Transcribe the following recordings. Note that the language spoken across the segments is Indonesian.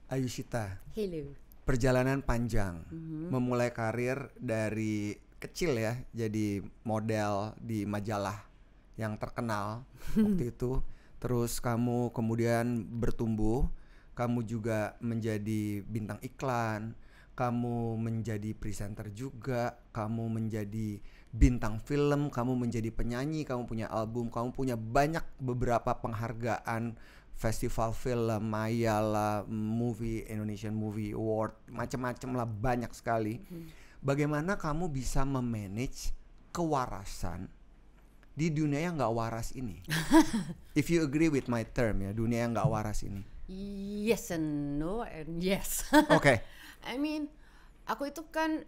Ayushita, Hello. perjalanan panjang, memulai karir dari kecil ya, jadi model di majalah yang terkenal waktu itu. Terus kamu kemudian bertumbuh, kamu juga menjadi bintang iklan, kamu menjadi presenter juga, kamu menjadi bintang film, kamu menjadi penyanyi, kamu punya album, kamu punya banyak beberapa penghargaan festival film, Mayala, movie, Indonesian Movie Award, macam-macam lah, banyak sekali. Bagaimana kamu bisa memanage kewarasan di dunia yang nggak waras ini? If you agree with my term ya, dunia yang nggak waras ini. Yes and no and yes. Oke. I mean, aku itu kan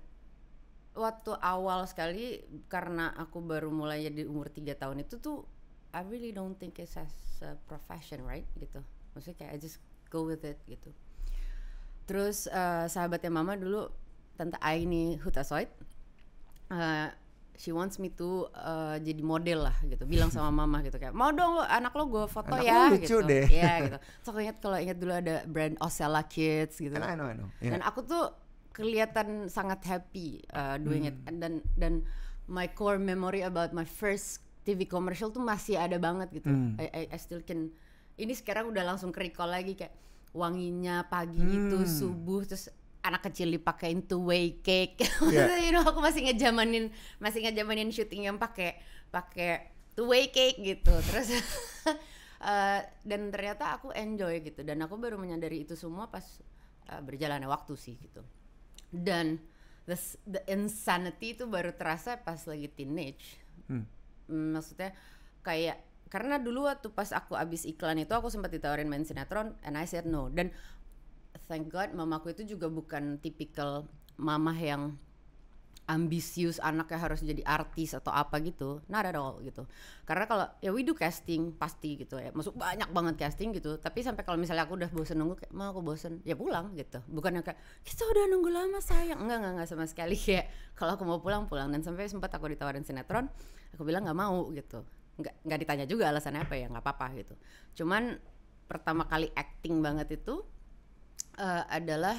waktu awal sekali karena aku baru mulai di umur 3 tahun itu tuh I really don't think it's as a profession, right? Gitu. Maksudnya kayak I just go with it gitu. Terus sahabatnya mama dulu, Tante Aini Hutasoit, she wants me to jadi model lah gitu. Bilang sama mama gitu kayak, mau dong lo anak lo gue foto Anak ya lo lucu gitu. deh. Iya gitu. So kalau ingat dulu ada brand Osella Kids gitu. I know. Yeah. Dan aku tuh kelihatan sangat happy doing it. Dan my core memory about my first TV commercial tuh masih ada banget gitu. I still can. Ini sekarang udah langsung ke-recall lagi kayak wanginya pagi itu subuh, terus anak kecil dipakein two-way cake. You know, aku masih ngejamanin syuting yang pakai two-way cake gitu. Terus dan ternyata aku enjoy gitu, dan aku baru menyadari itu semua pas berjalannya waktu sih gitu. Dan the insanity itu baru terasa pas lagi teenage. Maksudnya kayak karena dulu waktu pas aku abis iklan itu aku sempat ditawarin main sinetron and I said no. Dan thank God mamaku itu juga bukan tipikal mamah yang ambisius anaknya harus jadi artis atau apa gitu, not at all gitu. Karena kalau ya we do casting pasti gitu ya, masuk banyak banget casting gitu. Tapi sampai kalau misalnya aku udah bosen nunggu, kayak mau aku bosen ya pulang gitu. Bukannya kayak kita udah nunggu lama sayang, enggak sama sekali. Kayak kalau aku mau pulang. Dan sampai sempat aku ditawarin sinetron, aku bilang nggak mau gitu. Nggak ditanya juga alasannya apa ya, nggak apa-apa gitu. Cuman pertama kali acting banget itu adalah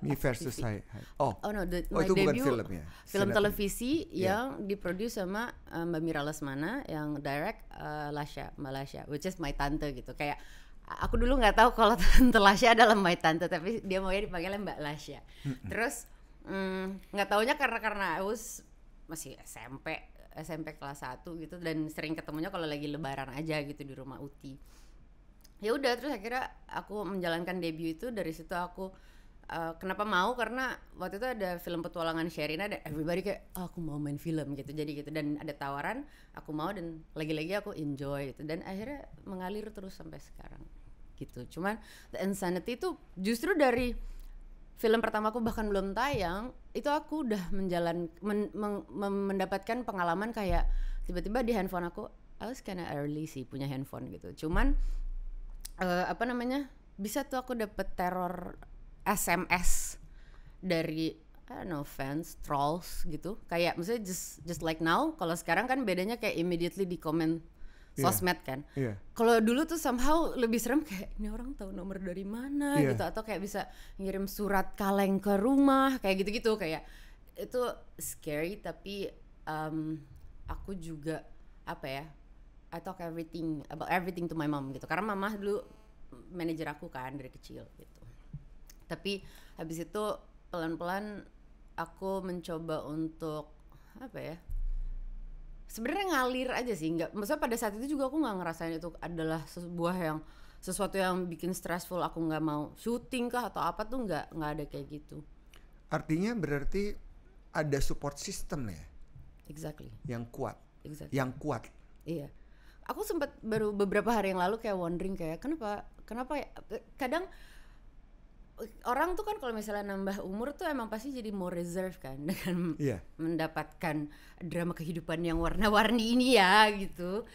Me versus Hai. My itu bukan debut film ya? film televisi yang diproduce sama Mbak Mira Lesmana, yang direct Mbak Lasya, which is my tante gitu. Kayak aku dulu nggak tahu kalau Tante Lasya adalah my tante, tapi dia maunya dipanggilnya Mbak Lasya. Terus nggak taunya karena I was masih SMP kelas 1 gitu, dan sering ketemunya kalau lagi lebaran aja gitu di rumah Uti. Ya udah, terus akhirnya aku menjalankan debut itu. Dari situ aku kenapa mau, karena waktu itu ada film petualangan Sherina dan everybody kayak aku mau main film gitu, jadi gitu, dan ada tawaran, aku mau, dan lagi-lagi aku enjoy gitu, dan akhirnya mengalir terus sampai sekarang gitu. Cuman the insanity itu justru dari film pertamaku bahkan belum tayang itu aku udah mendapatkan pengalaman kayak tiba-tiba di handphone aku, I was kinda early sih punya handphone gitu. Cuman bisa tuh aku dapet teror SMS dari fans, trolls gitu. Kayak maksudnya just like now. Kalau sekarang kan bedanya kayak immediately di komen sosmed kan. Kalau dulu tuh somehow lebih serem, kayak ini orang tahu nomor dari mana gitu, atau kayak bisa ngirim surat kaleng ke rumah kayak gitu-gitu. Kayak itu scary, tapi aku juga I talk about everything to my mom gitu. Karena mama dulu manajer aku kan dari kecil gitu. Tapi habis itu pelan-pelan aku mencoba untuk sebenarnya ngalir aja sih. Maksudnya pada saat itu juga aku nggak ngerasain itu adalah sesuatu yang bikin stressful. Aku nggak mau syuting kah atau apa tuh, nggak ada kayak gitu. Artinya berarti ada support system ya? Exactly. Yang kuat. Exactly. Yang kuat. Iya. Aku sempat baru beberapa hari yang lalu kayak wondering kayak kenapa ya? Kadang orang tuh kan kalau misalnya nambah umur tuh emang pasti jadi more reserve kan, dengan mendapatkan drama kehidupan yang warna-warni ini ya gitu.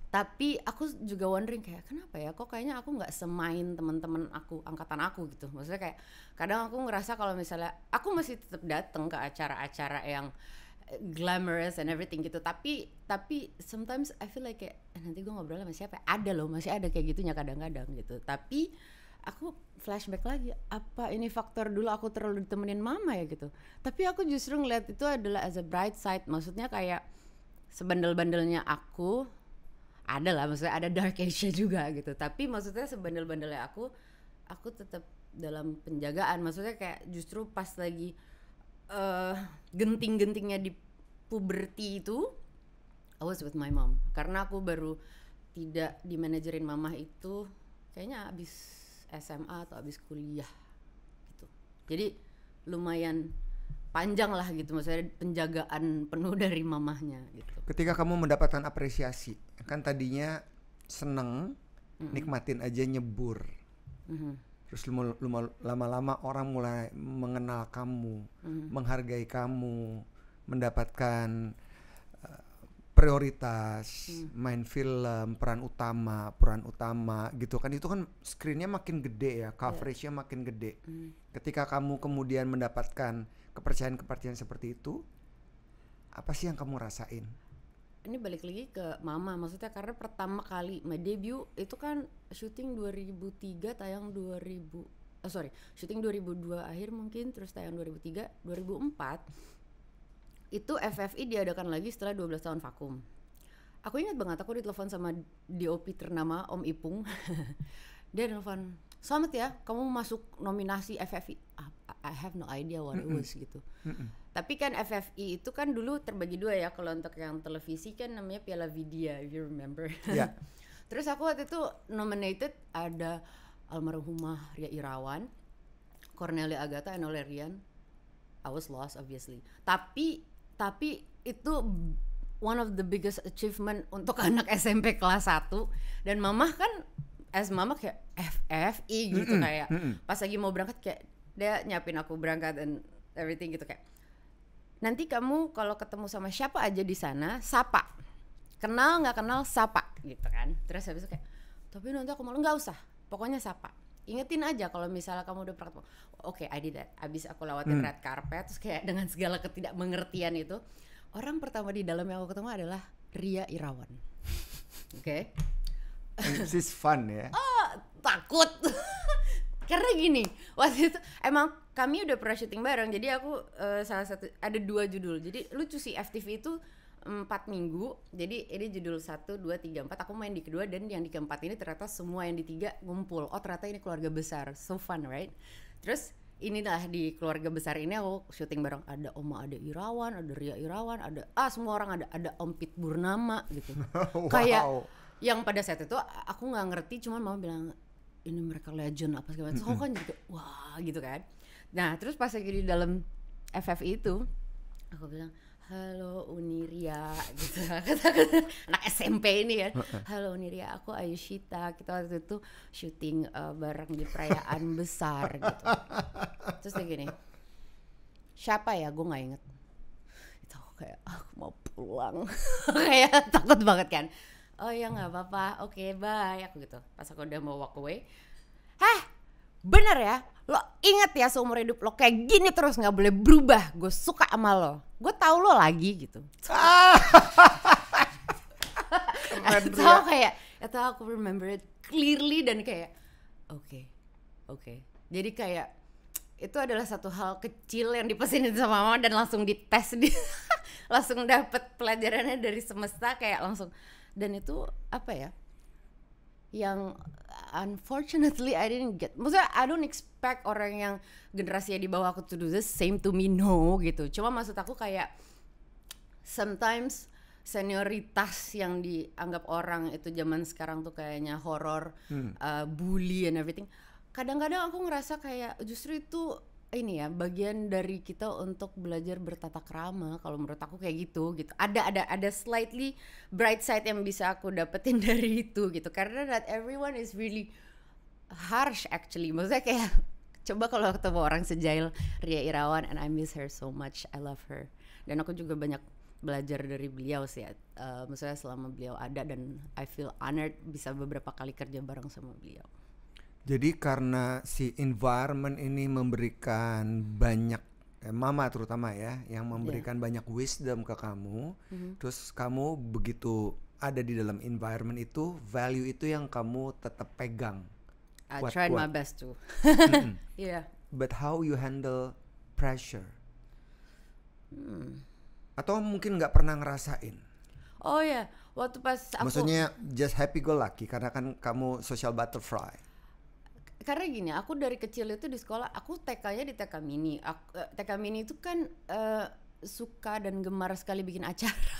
Tapi aku juga wondering kayak kenapa ya, kok kayaknya aku nggak semain teman-teman aku angkatan aku gitu. Maksudnya kayak kadang aku ngerasa kalau misalnya aku masih tetap datang ke acara-acara yang glamorous and everything gitu, tapi sometimes I feel like kayak nanti gue ngobrol sama siapa, masih ada kayak gitunya kadang-kadang gitu. Tapi aku flashback lagi, apa ini faktor dulu aku terlalu ditemenin mama ya gitu. Tapi aku justru ngeliat itu adalah as a bright side, maksudnya kayak sebandel-bandelnya aku ada lah, maksudnya ada dark age juga gitu. Tapi maksudnya sebandel-bandelnya aku tetap dalam penjagaan, maksudnya kayak justru pas lagi genting-gentingnya di puberti itu, I was with my mom, karena aku baru tidak dimanajerin mama itu kayaknya abis SMA atau abis kuliah gitu. Jadi lumayan panjang lah gitu, maksudnya penjagaan penuh dari mamahnya gitu. Ketika kamu mendapatkan apresiasi, kan tadinya seneng, nikmatin aja nyebur. Terus lama-lama orang mulai mengenal kamu, menghargai kamu, mendapatkan prioritas, main film, peran utama gitu kan. Itu kan screennya makin gede ya, coveragenya makin gede. Ketika kamu kemudian mendapatkan kepercayaan seperti itu, apa sih yang kamu rasain? Ini balik lagi ke mama, maksudnya karena pertama kali my debut itu kan syuting 2003, tayang syuting 2002 akhir mungkin, terus tayang 2003, 2004 itu FFI diadakan lagi setelah 12 tahun vakum. Aku ingat banget, aku ditelepon sama DOP ternama Om Ipung. Dia telepon, "Selamat ya, kamu masuk nominasi FFI." I have no idea what it was gitu. Tapi kan FFI itu kan dulu terbagi dua ya, kalau untuk yang televisi kan namanya Piala Vidya, if you remember. Yeah. Terus aku waktu itu nominated ada almarhumah Ria Irawan, Cornelia Agatha, and Olerian. I was lost obviously. Tapi itu one of the biggest achievement untuk anak SMP kelas 1. Dan mamah kan as mama kayak FFI gitu, kayak pas lagi mau berangkat kayak dia nyiapin aku berangkat and everything gitu, kayak nanti kamu kalau ketemu sama siapa aja di sana sapa, kenal nggak kenal sapa gitu kan. Terus habis itu kayak, tapi nanti aku malu, nggak usah, pokoknya sapa, ingetin aja kalau misalnya kamu udah pernah. Oke, I did that. Abis aku lewatin red carpet, terus kayak dengan segala ketidakmengertian itu, orang pertama di dalam yang aku ketemu adalah Ria Irawan. Oke. This is fun ya. Takut. Karena gini, waktu itu emang kami udah pernah syuting bareng, jadi aku salah satu, ada 2 judul. Jadi lucu sih, FTV itu 4 minggu, jadi ini judul 1, 2, 3, 4, aku main di kedua, dan yang di keempat ini ternyata semua yang di 3 ngumpul. Oh ternyata ini keluarga besar, so fun right? Terus inilah di keluarga besar ini aku syuting bareng, ada Oma Ade Irawan, ada Ria Irawan, ada semua orang, ada Om Pit Burnama gitu. Wow. Kayak yang pada saat itu aku nggak ngerti, cuman mama bilang ini mereka legend apa segala macam. So kan jadi wah gitu kan. Nah terus pas lagi di dalam FFI itu aku bilang, "Halo Uniria," gitu. Anak SMP ini kan. "Halo Uniria, aku Ayushita. Kita waktu itu syuting bareng di perayaan besar gitu." Terus kayak gini, "Siapa ya? Gue nggak inget." Itu aku kayak, aku mau pulang. Kayak takut banget kan. "Oh ya nggak apa-apa, oke bye," aku gitu. Pas aku udah mau walk away, bener ya, lo inget ya seumur hidup lo kayak gini terus, nggak boleh berubah. Gue suka sama lo, gue tahu lo lagi gitu. Atau kayak, atau aku remember it clearly dan kayak, oke. Jadi kayak itu adalah satu hal kecil yang dipesenin sama mama dan langsung dites, langsung dapet pelajarannya dari semesta kayak langsung. Dan itu apa ya, yang unfortunately I didn't get. Maksudnya I don't expect orang yang generasinya di bawah aku to do the same to me, no gitu. Cuma maksud aku kayak sometimes senioritas yang dianggap orang itu zaman sekarang tuh kayaknya horror, bully and everything. Kadang-kadang aku ngerasa kayak justru itu ini ya, bagian dari kita untuk belajar bertata krama. Kalau menurut aku kayak gitu. Ada slightly bright side yang bisa aku dapetin dari itu gitu. Karena not everyone is really harsh actually. Maksudnya kayak coba kalau ketemu orang sejail Ria Irawan, and I miss her so much. I love her. Dan aku juga banyak belajar dari beliau sih. Maksudnya selama beliau ada, dan I feel honored bisa beberapa kali kerja bareng sama beliau. Jadi karena si environment ini memberikan banyak, mama terutama ya, yang memberikan banyak wisdom ke kamu, terus kamu begitu ada di dalam environment itu, value itu yang kamu tetap pegang. I tried my best to. Yeah. But how you handle pressure? Atau mungkin nggak pernah ngerasain? Oh ya, waktu pas aku. Maksudnya just happy go lucky karena kan kamu social butterfly. Karena gini, aku dari kecil itu di sekolah, aku TK-nya di TK Mini. TK Mini itu kan suka dan gemar sekali bikin acara.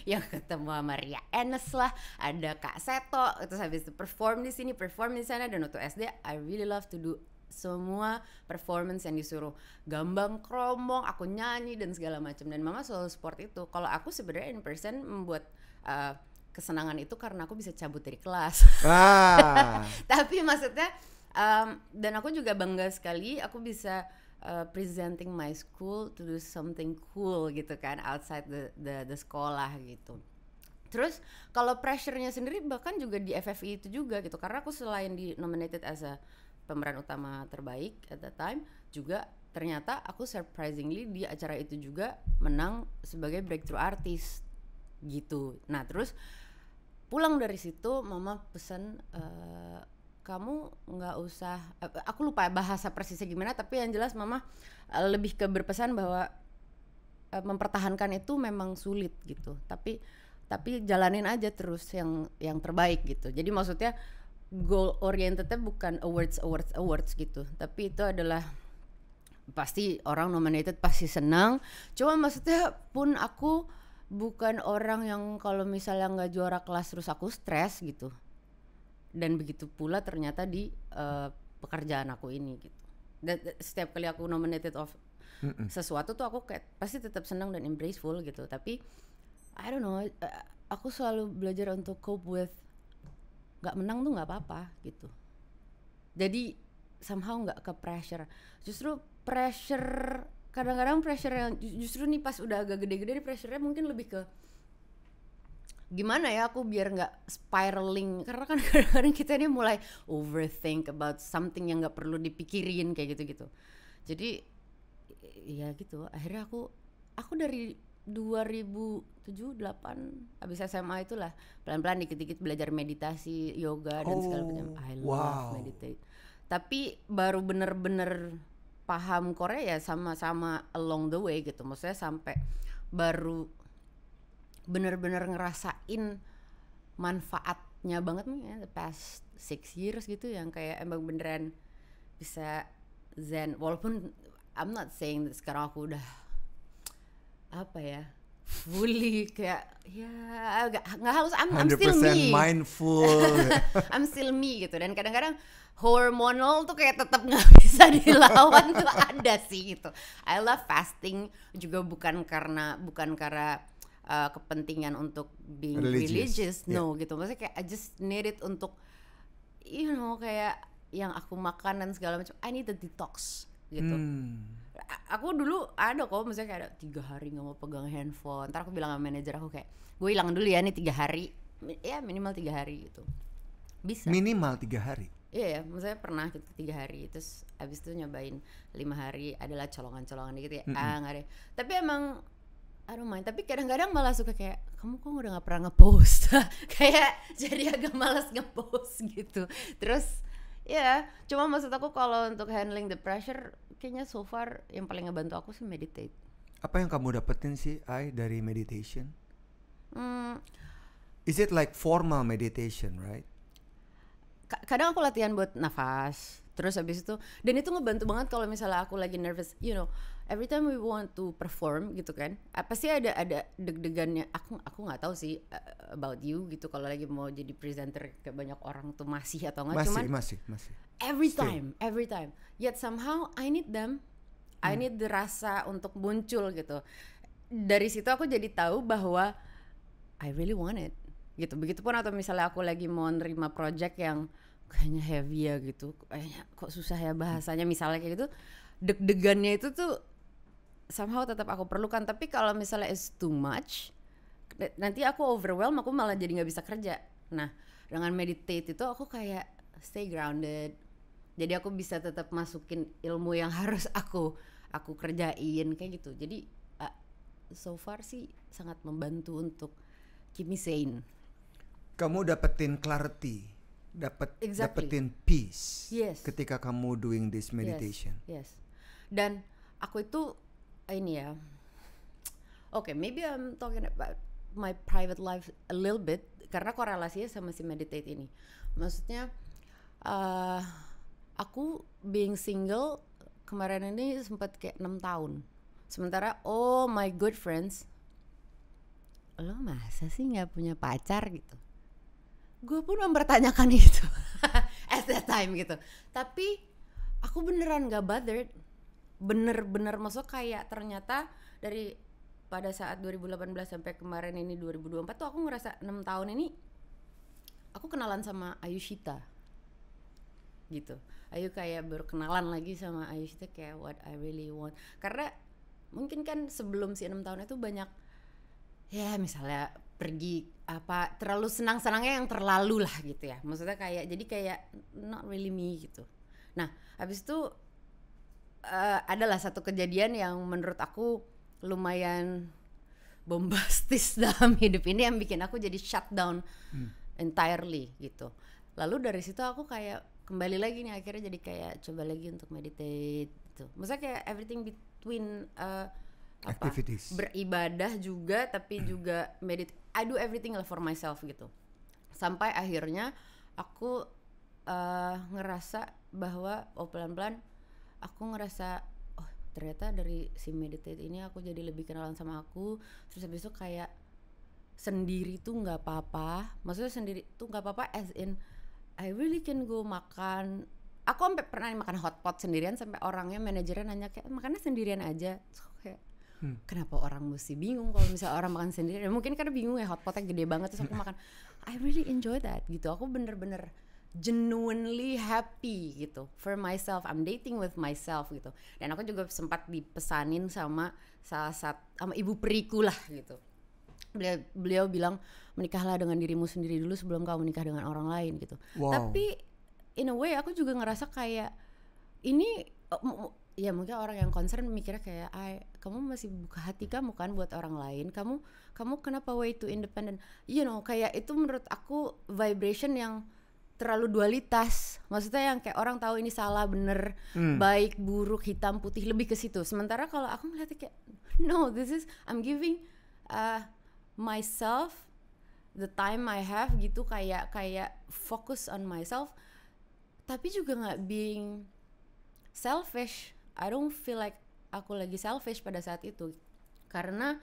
Yang ketemu sama Ria Enes lah, ada Kak Seto, terus habis itu perform di sini, perform di sana. Dan waktu SD, I really love to do semua performance yang disuruh, gambang kromong, aku nyanyi dan segala macam. Dan mama selalu support itu. Kalau aku sebenarnya in person membuat kesenangan itu karena aku bisa cabut dari kelas. Tapi maksudnya dan aku juga bangga sekali aku bisa presenting my school to do something cool gitu kan, outside the sekolah gitu. Terus kalau pressure-nya sendiri bahkan juga di FFI itu juga gitu, karena aku selain di nominated as a pemeran utama terbaik at that time, juga ternyata aku surprisingly di acara itu juga menang sebagai breakthrough artist gitu. Nah terus pulang dari situ mama pesan, kamu nggak usah, aku lupa bahasa persisnya gimana, tapi yang jelas mama lebih ke berpesan bahwa mempertahankan itu memang sulit gitu, tapi jalanin aja terus yang terbaik gitu. Jadi maksudnya goal orientednya bukan awards gitu, tapi itu adalah pasti orang nominated pasti senang. Cuma maksudnya pun aku bukan orang yang kalau misalnya nggak juara kelas terus aku stres gitu. Dan begitu pula ternyata di pekerjaan aku ini gitu. Dan setiap kali aku nominated of sesuatu tuh aku kayak pasti tetap senang dan embraceful gitu. Tapi I don't know, aku selalu belajar untuk cope with nggak menang tuh nggak apa-apa gitu. Jadi somehow nggak ke pressure. Justru pressure, kadang-kadang pressure yang justru nih pas udah agak gede-gede, pressure-nya mungkin lebih ke gimana ya aku biar nggak spiraling, karena kan kadang-kadang kita ini mulai overthink about something yang nggak perlu dipikirin kayak gitu-gitu. Jadi ya gitu, akhirnya aku dari 2007-2008 abis SMA itulah pelan-pelan dikit-dikit belajar meditasi, yoga dan segala macam. I love meditate. Tapi baru bener-bener paham Korea ya sama-sama along the way gitu. Maksudnya sampai baru bener-bener ngerasain manfaatnya banget nih ya, the past 6 years gitu, yang kayak emang beneran bisa zen. Walaupun I'm not saying that sekarang aku udah apa ya fully kayak ya nggak harus, I'm still me, mindful. I'm still me gitu. Dan kadang-kadang hormonal tuh kayak tetap nggak bisa dilawan tuh ada sih gitu. I love fasting juga bukan karena kepentingan untuk being religious no gitu. Maksudnya kayak I just need it untuk you know kayak yang aku makan dan segala macam, I need a detox gitu. Aku dulu ada kok, misalnya kayak ada 3 hari nggak mau pegang handphone. Ntar aku bilang sama manajer aku kayak, gue hilang dulu ya nih 3 hari, ya minimal 3 hari gitu. Bisa. Minimal 3 hari. Iya ya, maksudnya pernah gitu 3 hari, terus abis itu nyobain 5 hari, adalah colongan-colongan dikit ya. Nggak deh. Tapi emang I don't mind. Tapi kadang-kadang malah suka kayak, kamu kok udah nggak pernah ngepost, kayak jadi agak malas ngepost gitu. Terus ya, cuma maksud aku kalau untuk handling the pressure, kayaknya so far yang paling ngebantu aku sih meditate. Apa yang kamu dapetin sih, Ai, dari meditation? Is it like formal meditation, right? Kadang aku latihan buat nafas, terus habis itu, dan itu ngebantu banget kalau misalnya aku lagi nervous, you know, every time we want to perform gitu kan, pasti ada deg-degannya. Aku nggak tahu sih about you gitu, kalau lagi mau jadi presenter ke banyak orang tuh masih atau nggak? Masih. Every time. Yet somehow I need them. I need the rasa untuk muncul gitu. Dari situ aku jadi tahu bahwa I really want it gitu. Begitupun atau misalnya aku lagi mau nerima project yang kayaknya heavy ya gitu, kayaknya kok susah ya bahasanya misalnya kayak gitu, deg-degannya itu tuh somehow tetap aku perlukan. Tapi kalau misalnya it's too much, nanti aku overwhelm, aku malah jadi nggak bisa kerja. Nah dengan meditate itu aku kayak stay grounded, jadi aku bisa tetap masukin ilmu yang harus aku kerjain kayak gitu. Jadi so far sih sangat membantu untuk keep me sane. Kamu dapetin clarity dapetin peace Yes. ketika kamu doing this meditation. Yes. Dan aku itu ini ya. Okay, maybe I'm talking about my private life a little bit karena korelasinya sama si meditate ini. Maksudnya aku being single kemarin ini sempat kayak 6 tahun. Sementara my good friends, lo masa sih nggak punya pacar gitu? Gue pun mempertanyakan itu at that time gitu. Tapi aku beneran nggak bothered, bener-bener maksud kayak ternyata dari pada saat 2018 sampai kemarin ini 2024 tuh aku ngerasa 6 tahun ini aku kenalan sama Ayushita gitu. Ayu kayak berkenalan lagi sama Ayushita kayak what I really want. Karena mungkin kan sebelum si 6 tahun itu banyak ya misalnya pergi apa terlalu senang-senangnya yang terlalu lah gitu ya. Maksudnya kayak jadi kayak not really me gitu. Nah, habis itu adalah satu kejadian yang menurut aku lumayan bombastis dalam hidup ini yang bikin aku jadi shutdown entirely gitu. Lalu dari situ aku kayak kembali lagi nih akhirnya jadi kayak coba lagi untuk meditate gitu. Maksudnya kayak everything between activities. Beribadah juga tapi juga I do everything for myself gitu. Sampai akhirnya aku ngerasa bahwa pelan-pelan aku ngerasa ternyata dari si meditate ini aku jadi lebih kenalan sama aku. Terus habis itu kayak sendiri tuh nggak apa-apa. Maksudnya sendiri tuh nggak apa-apa as in I really can go makan. Aku sampai pernah makan hotpot sendirian sampai orangnya manajernya nanya kayak makannya sendirian aja. So, kayak kenapa orang mesti bingung kalau misalnya orang makan sendirian? Mungkin karena bingung ya hotpotnya gede banget terus aku makan. I really enjoy that gitu. Aku bener-bener genuinely happy gitu for myself. I'm dating with myself gitu. Dan aku juga sempat dipesanin sama sama ibu periku lah gitu. Beliau bilang menikahlah dengan dirimu sendiri dulu sebelum kamu menikah dengan orang lain gitu. Wow. Tapi in a way aku juga ngerasa kayak ini ya mungkin orang yang concern mikirnya kayak kamu masih buka hati kamu kan buat orang lain. Kamu kenapa way too independent? You know, kayak itu menurut aku vibration yang terlalu dualitas. Maksudnya yang kayak orang tahu ini salah bener, baik buruk hitam putih lebih ke situ. Sementara kalau aku ngeliatnya kayak no, this is I'm giving myself the time I have gitu, kayak focus on myself tapi juga nggak being selfish. I don't feel like aku lagi selfish pada saat itu karena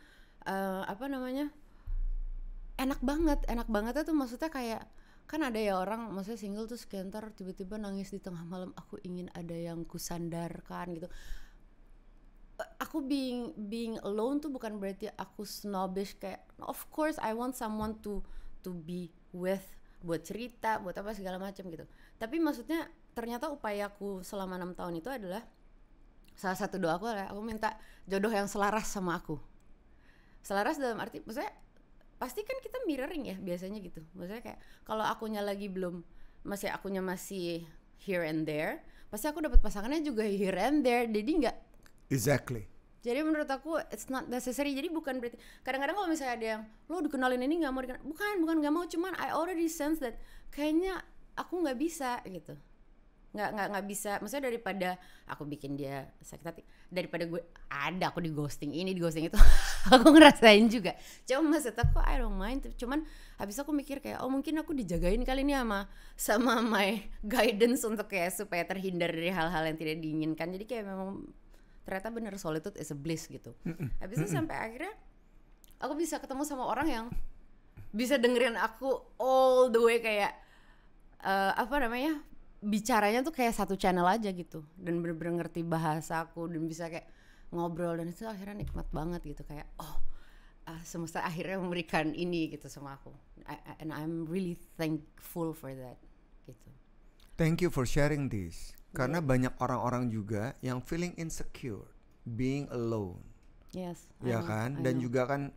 enak banget itu. Maksudnya kayak kan ada ya orang maksudnya single tuh sekitar tiba-tiba nangis di tengah malam, aku ingin ada yang kusandarkan gitu. Aku being alone tuh bukan berarti aku snobbish kayak of course I want someone to be with, buat cerita, buat apa segala macam gitu. Tapi maksudnya ternyata upayaku selama 6 tahun itu adalah salah satu doa aku adalah aku minta jodoh yang selaras sama aku. Selaras dalam arti maksudnya pasti kan kita mirroring ya biasanya gitu. Maksudnya kayak kalau akunya masih here and there, pasti aku dapat pasangannya juga here and there. Jadi enggak. Exactly. Jadi menurut aku it's not necessary. Jadi bukan berarti kadang-kadang kalau misalnya ada yang lo dikenalin ini nggak mau dikenal, bukan nggak mau, cuman I already sense that kayaknya aku nggak bisa gitu. Nggak bisa. Maksudnya daripada aku bikin dia sakit hati, daripada aku di ghosting ini di ghosting itu aku ngerasain juga. Cuma maksud aku I don't mind. Cuman habis aku mikir kayak mungkin aku dijagain kali ini sama my guidance untuk kayak supaya terhindar dari hal-hal yang tidak diinginkan. Jadi kayak memang ternyata bener solitude is a bliss gitu. Habis itu sampai akhirnya aku bisa ketemu sama orang yang bisa dengerin aku all the way kayak bicaranya tuh kayak satu channel aja gitu dan bener-bener ngerti bahasa aku dan bisa kayak ngobrol, dan itu akhirnya nikmat banget gitu kayak semesta akhirnya memberikan ini gitu sama aku. And I'm really thankful for that gitu. Thank you for sharing this. Karena banyak orang-orang juga yang feeling insecure, being alone. Yes. Ya kan? Dan juga kan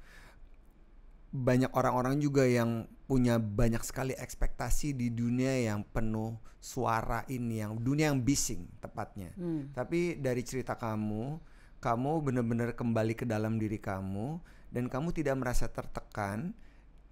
banyak orang-orang juga yang punya banyak sekali ekspektasi di dunia yang penuh suara ini, yang dunia yang bising tepatnya. Tapi dari cerita kamu benar-benar kembali ke dalam diri kamu dan kamu tidak merasa tertekan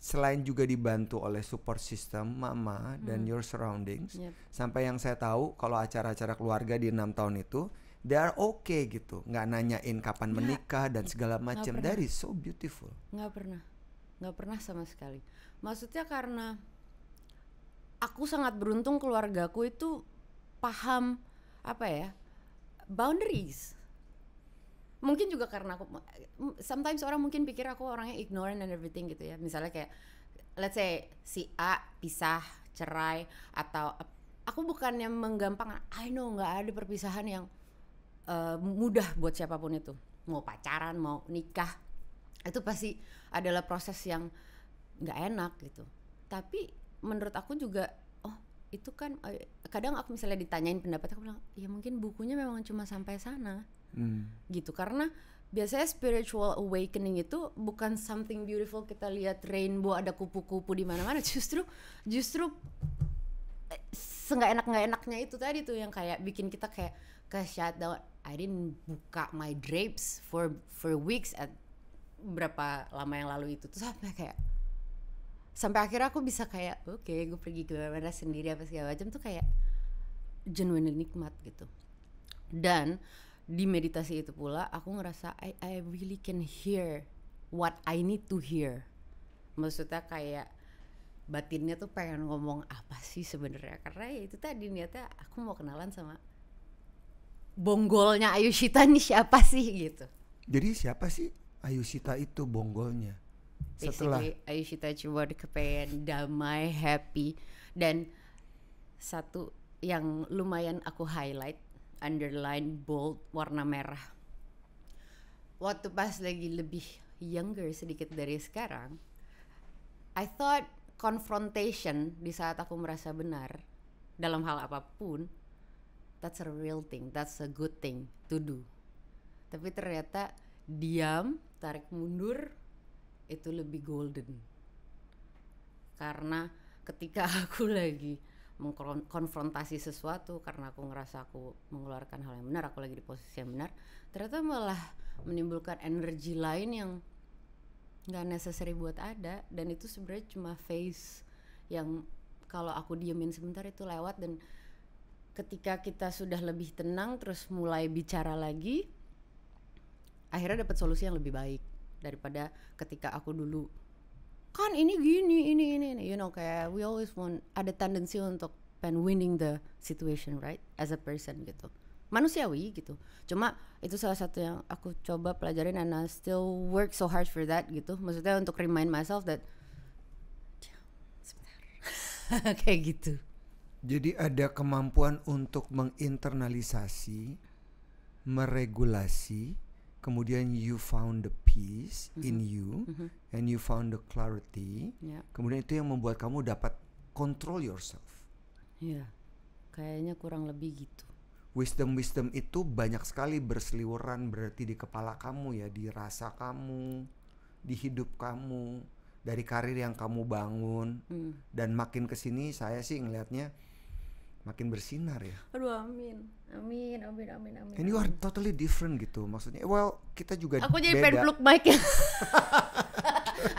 selain juga dibantu oleh support system mama dan your surroundings, sampai yang saya tahu kalau acara-acara keluarga di 6 tahun itu they are okay gitu, nggak nanyain kapan menikah dan segala macam. That is so beautiful. Nggak pernah sama sekali. Maksudnya karena aku sangat beruntung keluargaku itu paham boundaries. Mungkin juga karena aku sometimes orang mungkin pikir aku orangnya ignorant and everything gitu ya. Misalnya kayak let's say si A pisah, cerai, atau aku bukannya menggampang. I know nggak ada perpisahan yang mudah buat siapapun itu. Mau pacaran, mau nikah, itu pasti adalah proses yang nggak enak gitu. Tapi menurut aku juga itu kan kadang aku misalnya ditanyain pendapat, aku bilang ya mungkin bukunya memang cuma sampai sana. Gitu, karena biasanya spiritual awakening itu bukan something beautiful kita lihat rainbow ada kupu-kupu di mana-mana, justru nggak enaknya itu tadi tuh yang kayak bikin kita kayak ke shutdown. I didn't buka my drapes for weeks at berapa lama yang lalu itu, terus sampai akhirnya aku bisa kayak oke, gue pergi ke mana sendiri apa segala macam tuh kayak genuinely nikmat gitu. Dan di meditasi itu pula aku ngerasa I really can hear what I need to hear. Maksudnya kayak batinnya tuh pengen ngomong apa sih sebenarnya, karena ya itu tadi niatnya aku mau kenalan sama bonggolnya Ayushita nih siapa sih gitu. Jadi siapa sih Ayushita itu bonggolnya? Setelah Ayushita cuma kepengen damai, happy, dan satu yang lumayan aku highlight, underline, bold, warna merah. Waktu pas lagi lebih younger sedikit dari sekarang, I thought confrontation di saat aku merasa benar dalam hal apapun, that's a real thing, that's a good thing to do. Tapi ternyata diam, tarik mundur itu lebih golden. Karena ketika aku lagi mengkonfrontasi sesuatu karena aku ngerasa aku mengeluarkan hal yang benar, aku lagi di posisi yang benar, ternyata malah menimbulkan energi lain yang nggak necessary buat ada, dan itu sebenarnya cuma phase yang kalau aku diemin sebentar itu lewat. Dan ketika kita sudah lebih tenang terus mulai bicara lagi, akhirnya dapat solusi yang lebih baik daripada ketika aku dulu kan ini gini, ini, you know, kayak we always want, ada tendency untuk pengen winning the situation, right, as a person gitu, manusiawi gitu. Cuma itu salah satu yang aku coba pelajarin, and I still work so hard for that gitu. Maksudnya untuk remind myself that sebentar kayak gitu. Jadi ada kemampuan untuk menginternalisasi, meregulasi, kemudian you found the peace in you, and you found the clarity. Kemudian itu yang membuat kamu dapat control yourself. Iya, kayaknya kurang lebih gitu. Wisdom itu banyak sekali berseliweran berarti di kepala kamu ya, di rasa kamu, di hidup kamu, dari karir yang kamu bangun. Dan makin kesini saya sih ngelihatnya makin bersinar ya. Aduh, amin. And you are totally different gitu, maksudnya. Well, kita juga aku jadi beda. pengen peluk mic ya.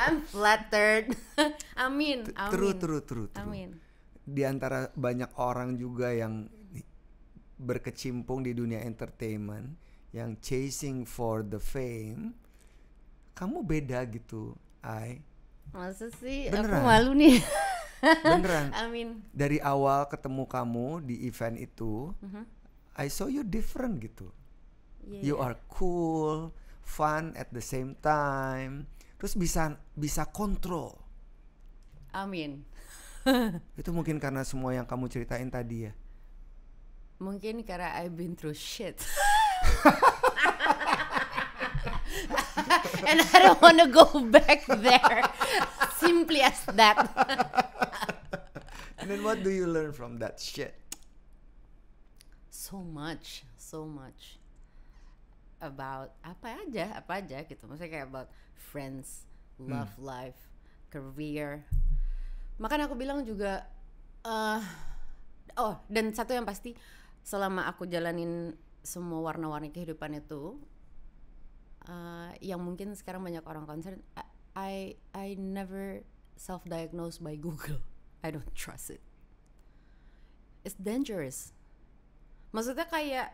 I'm flattered. Amin. True. Amin. Di antara banyak orang juga yang berkecimpung di dunia entertainment, yang chasing for the fame, kamu beda gitu, Masa sih? Beneran. Aku malu nih. Beneran. Amin. Dari awal ketemu kamu di event itu, I saw you different gitu. You are cool, fun at the same time, terus bisa kontrol. Amin. Itu mungkin karena semua yang kamu ceritain tadi ya. Mungkin karena I've been through shit. And I don't want to go back there. Simply as that. And then what do you learn from that shit? So much about apa aja gitu. Maksudnya kayak about friends, love life, career. Makanya aku bilang juga dan satu yang pasti, selama aku jalanin semua warna-warni kehidupan itu, yang mungkin sekarang banyak orang concern, I never self-diagnosed by Google. I don't trust it. It's dangerous. Maksudnya kayak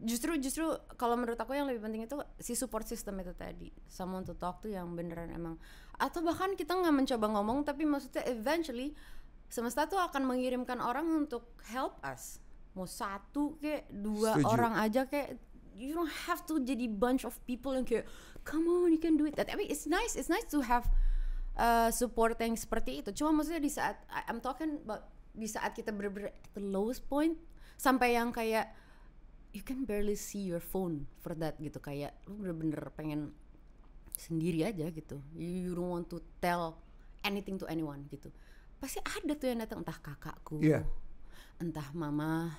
justru kalau menurut aku yang lebih penting itu si support system itu tadi, someone to talk to yang beneran emang, atau bahkan kita nggak mencoba ngomong tapi maksudnya eventually semesta tuh akan mengirimkan orang untuk help us, mau satu kayak dua Setuju. orang aja kayak, you don't have to jadi bunch of people yang kayak come on you can do it. I mean it's nice to have support yang seperti itu. Cuma maksudnya di saat I'm talking about di saat kita bener-bener at the lowest point sampai yang kayak you can barely see your phone for that gitu, kayak lu bener-bener pengen sendiri aja gitu, you don't want to tell anything to anyone gitu. Pasti ada tuh yang datang, entah kakakku, entah mama,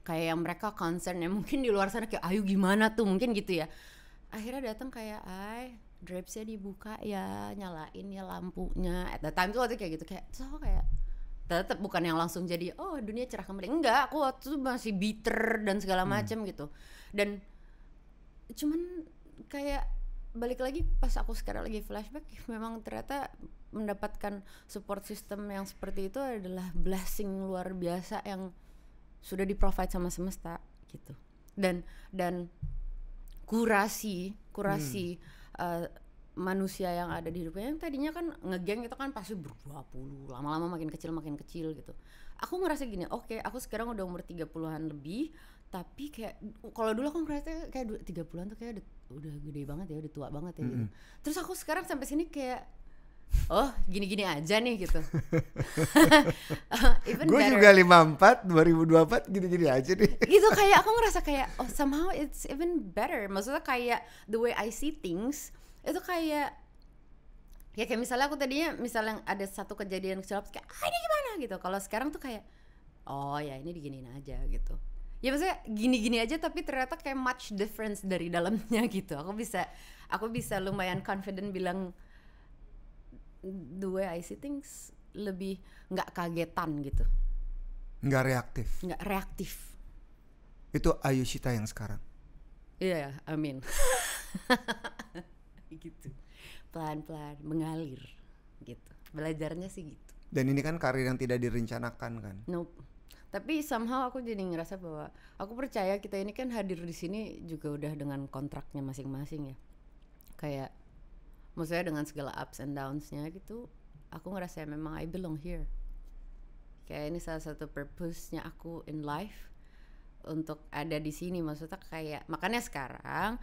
kayak yang mereka concern ya mungkin di luar sana kayak Ayu gimana tuh mungkin gitu ya. Akhirnya datang kayak drapesnya dibuka ya, nyalain ya lampunya. At the time tuh waktu kayak gitu kayak so kayak tetap bukan yang langsung jadi oh dunia cerah kembali, enggak, aku waktu itu masih bitter dan segala macam gitu. Dan cuman kayak balik lagi pas aku sekarang lagi flashback, memang ternyata mendapatkan support system yang seperti itu adalah blessing luar biasa yang sudah di-provide sama semesta gitu. Dan kurasi manusia yang ada di hidupnya yang tadinya kan ngegeng itu kan pasti ber-20, lama-lama makin kecil gitu. Aku ngerasa gini, oke, aku sekarang udah umur 30-an lebih, tapi kayak kalau dulu aku ngerasa kayak 30-an tuh kayak udah gede banget ya, udah tua banget ya gitu. Terus aku sekarang sampai sini kayak oh gini-gini aja nih gitu. Gue juga 54, 2024 gini-gini aja nih. Gitu kayak aku ngerasa kayak oh somehow it's even better. Maksudnya kayak the way I see things itu kayak ya kayak misalnya aku tadinya misalnya ada satu kejadian kecil kayak ini gimana gitu. Kalau sekarang tuh kayak oh ya ini diginiin aja gitu. Ya maksudnya gini-gini aja tapi ternyata kayak much difference dari dalamnya gitu. Aku bisa lumayan confident bilang the way I see things lebih nggak kagetan gitu. Nggak reaktif. Itu Ayushita yang sekarang. Iya, amin. Gitu. Pelan-pelan mengalir gitu. Belajarnya sih gitu. Dan ini kan karir yang tidak direncanakan kan? Nope. Tapi somehow aku jadi ngerasa bahwa aku percaya kita ini kan hadir di sini juga udah dengan kontraknya masing-masing ya. Kayak maksudnya dengan segala ups and downs-nya gitu, aku ngerasa memang I belong here. Kayak ini salah satu purpose-nya aku in life untuk ada di sini. Maksudnya kayak makanya sekarang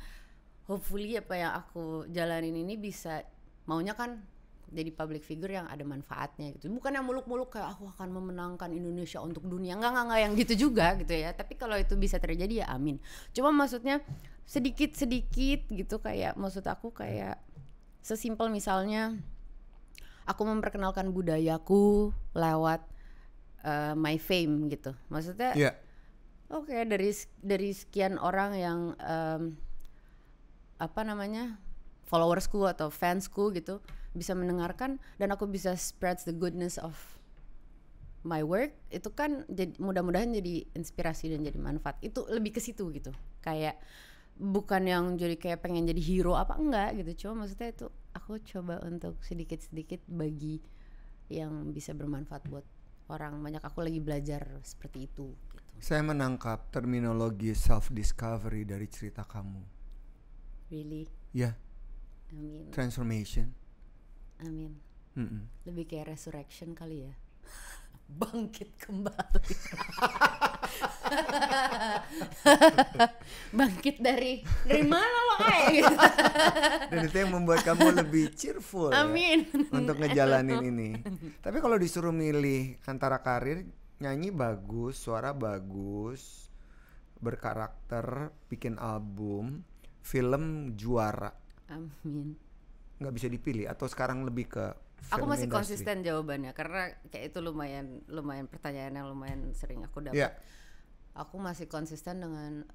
hopefully apa yang aku jalanin ini bisa, maunya kan jadi public figure yang ada manfaatnya gitu. Bukan yang muluk-muluk kayak aku akan memenangkan Indonesia untuk dunia. Enggak yang gitu juga gitu ya. Tapi kalau itu bisa terjadi ya amin. Cuma maksudnya sedikit-sedikit gitu, kayak maksud aku kayak sesimpel misalnya aku memperkenalkan budayaku lewat my fame gitu. Maksudnya oke, dari sekian orang yang followersku atau fansku gitu bisa mendengarkan dan aku bisa spread the goodness of my work, itu kan mudah-mudahan jadi inspirasi dan jadi manfaat. Itu lebih ke situ gitu. Kayak bukan yang jadi kayak pengen jadi hero apa enggak gitu. Cuma maksudnya itu aku coba untuk sedikit-sedikit bagi yang bisa bermanfaat buat orang banyak. Aku lagi belajar seperti itu gitu. Saya menangkap terminologi self discovery dari cerita kamu. Really? Ya. Amin. Transformation. Amin. Lebih kayak resurrection kali ya. Bangkit kembali. Bangkit dari mana lo gitu. Dan itu yang membuat kamu lebih cheerful. Amin. Ya, untuk ngejalanin ini. Tapi kalau disuruh milih antara karir, nyanyi bagus, suara bagus, berkarakter, bikin album, film juara. Amin. Nggak bisa dipilih atau sekarang lebih ke aku masih industry. Konsisten jawabannya karena kayak itu lumayan pertanyaan yang lumayan sering aku dapat. Aku masih konsisten dengan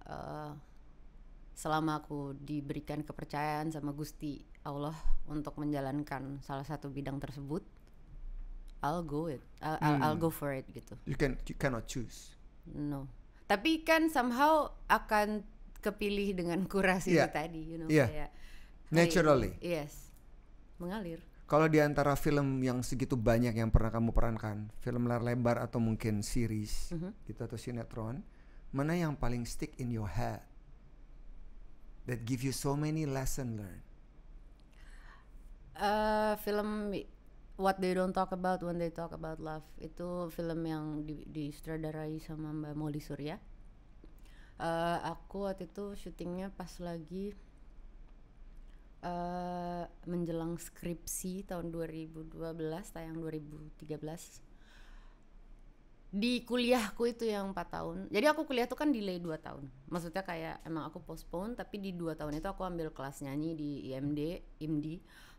selama aku diberikan kepercayaan sama Gusti Allah untuk menjalankan salah satu bidang tersebut, I'll go for it gitu. You cannot choose. No. Tapi kan somehow akan kepilih dengan kurasi itu tadi, kayak naturally. Yes. mengalir. Kalau di antara film yang segitu banyak yang pernah kamu perankan, film layar lebar atau mungkin series gitu atau sinetron, mana yang paling stick in your head that give you so many lesson learned? Film What They Don't Talk About When They Talk About Love, itu film yang disutradarai sama Mbak Molly Surya. Aku waktu itu syutingnya pas lagi menjelang skripsi tahun 2012, tayang 2013. Di kuliahku itu yang 4 tahun. Jadi aku kuliah tuh kan delay 2 tahun. Maksudnya kayak emang aku postpone, tapi di 2 tahun itu aku ambil kelas nyanyi di IMD.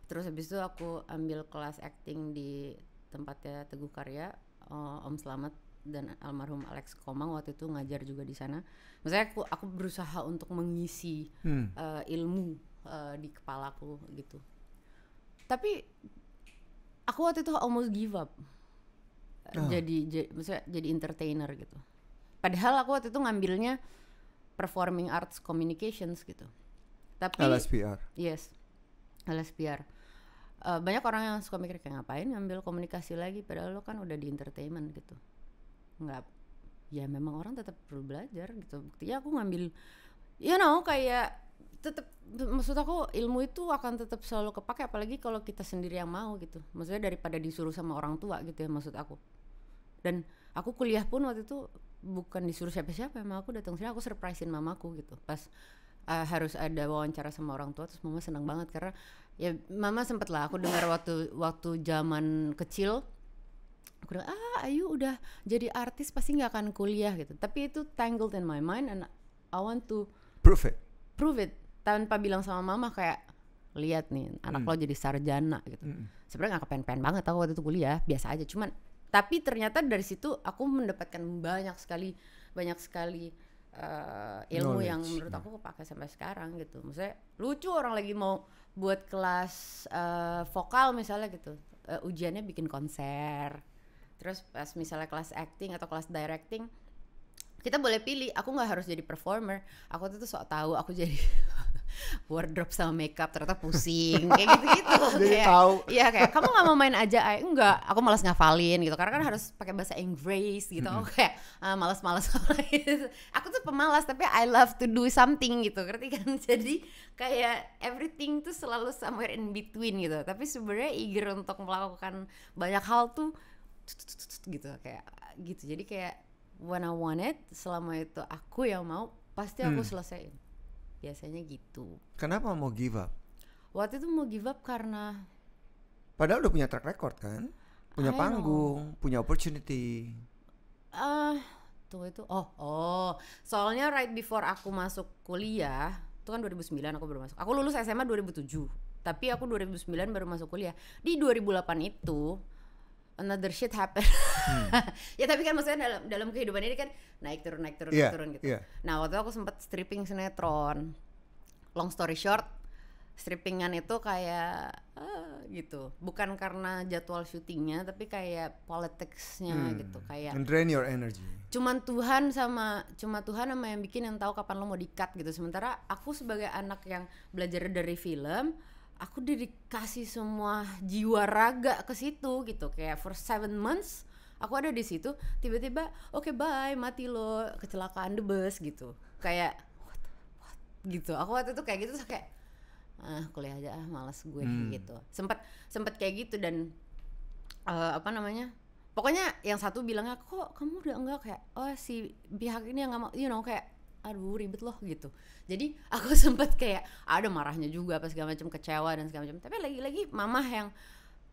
Terus habis itu aku ambil kelas acting di tempatnya Teguh Karya, Om Slamet dan almarhum Alex Komang waktu itu ngajar juga di sana. Maksudnya aku berusaha untuk mengisi ilmu di kepalaku gitu. Tapi aku waktu itu almost give up. Maksudnya jadi entertainer gitu. Padahal aku waktu itu ngambilnya performing arts communications gitu. Tapi LSPR. Yes, LSPR. Banyak orang yang suka mikir kayak ngapain ngambil komunikasi lagi, padahal lo kan udah di entertainment gitu. Nggak, ya memang orang tetap perlu belajar gitu. Buktinya aku ngambil, kayak tetap, maksud aku ilmu itu akan tetap selalu kepake, apalagi kalau kita sendiri yang mau gitu. Maksudnya daripada disuruh sama orang tua gitu ya, maksud aku. Dan aku kuliah pun waktu itu bukan disuruh siapa-siapa, emang aku datang sini, aku surprisein mamaku gitu. Pas harus ada wawancara sama orang tua, terus mama senang banget karena ya mama sempet lah aku dengar waktu zaman kecil, aku bilang Ayu udah jadi artis pasti nggak akan kuliah gitu. Tapi itu tangled in my mind and I want to prove it tanpa bilang sama mama kayak lihat nih anak lo jadi sarjana gitu. Sebenarnya nggak kepen-pen banget aku waktu itu kuliah, biasa aja. Cuman tapi ternyata dari situ aku mendapatkan banyak sekali ilmu knowledge yang menurut aku kepake sampai sekarang gitu. Maksudnya lucu orang lagi mau buat kelas vokal misalnya gitu, ujiannya bikin konser. Terus pas misalnya kelas acting atau kelas directing, kita boleh pilih. Aku nggak harus jadi performer. Aku tuh sok tahu aku jadi wardrobe sama makeup, ternyata pusing kayak gitu-gitu. Jadi tahu. Iya kayak kamu nggak mau main aja? Enggak, aku malas ngafalin gitu. Karena kan harus pakai bahasa Inggris gitu. Aku kayak malas-malas. Aku tuh pemalas tapi I love to do something gitu, ngerti kan? Jadi kayak everything tuh selalu somewhere in between gitu. Tapi sebenarnya eager untuk melakukan banyak hal tuh gitu kayak gitu. Jadi kayak when I want it, selama itu aku yang mau, pasti aku selesaiin. Biasanya gitu. Kenapa mau give up? Waktu itu mau give up karena padahal udah punya track record kan? Punya panggung, punya opportunity. Tunggu itu. Soalnya right before aku masuk kuliah, itu kan 2009 aku baru masuk. Aku lulus SMA 2007. Tapi aku 2009 baru masuk kuliah. Di 2008 itu another shit happen. Ya tapi kan maksudnya dalam kehidupan ini kan naik turun gitu. Nah waktu itu aku sempat stripping sinetron. Long story short, strippingan itu kayak gitu. Bukan karena jadwal syutingnya, tapi kayak politicsnya gitu. Kayak and drain your energy. Cuma Tuhan sama yang bikin, yang tahu kapan lo mau di-cut gitu. Sementara aku sebagai anak yang belajar dari film, aku dikasih semua jiwa raga ke situ gitu. Kayak for 7 months aku ada di situ, tiba-tiba oke, bye, mati lo, kecelakaan the bus gitu. Kayak what gitu. Aku waktu itu kayak gitu, terus kayak kuliah aja malas gue gitu. Sempet kayak gitu. Dan pokoknya yang satu bilangnya, kok kamu udah enggak, kayak si pihak ini yang nggak mau, kayak aduh ribet loh gitu. Jadi aku sempat kayak ada marahnya juga pas segala macam, kecewa dan segala macam. Tapi lagi-lagi mama yang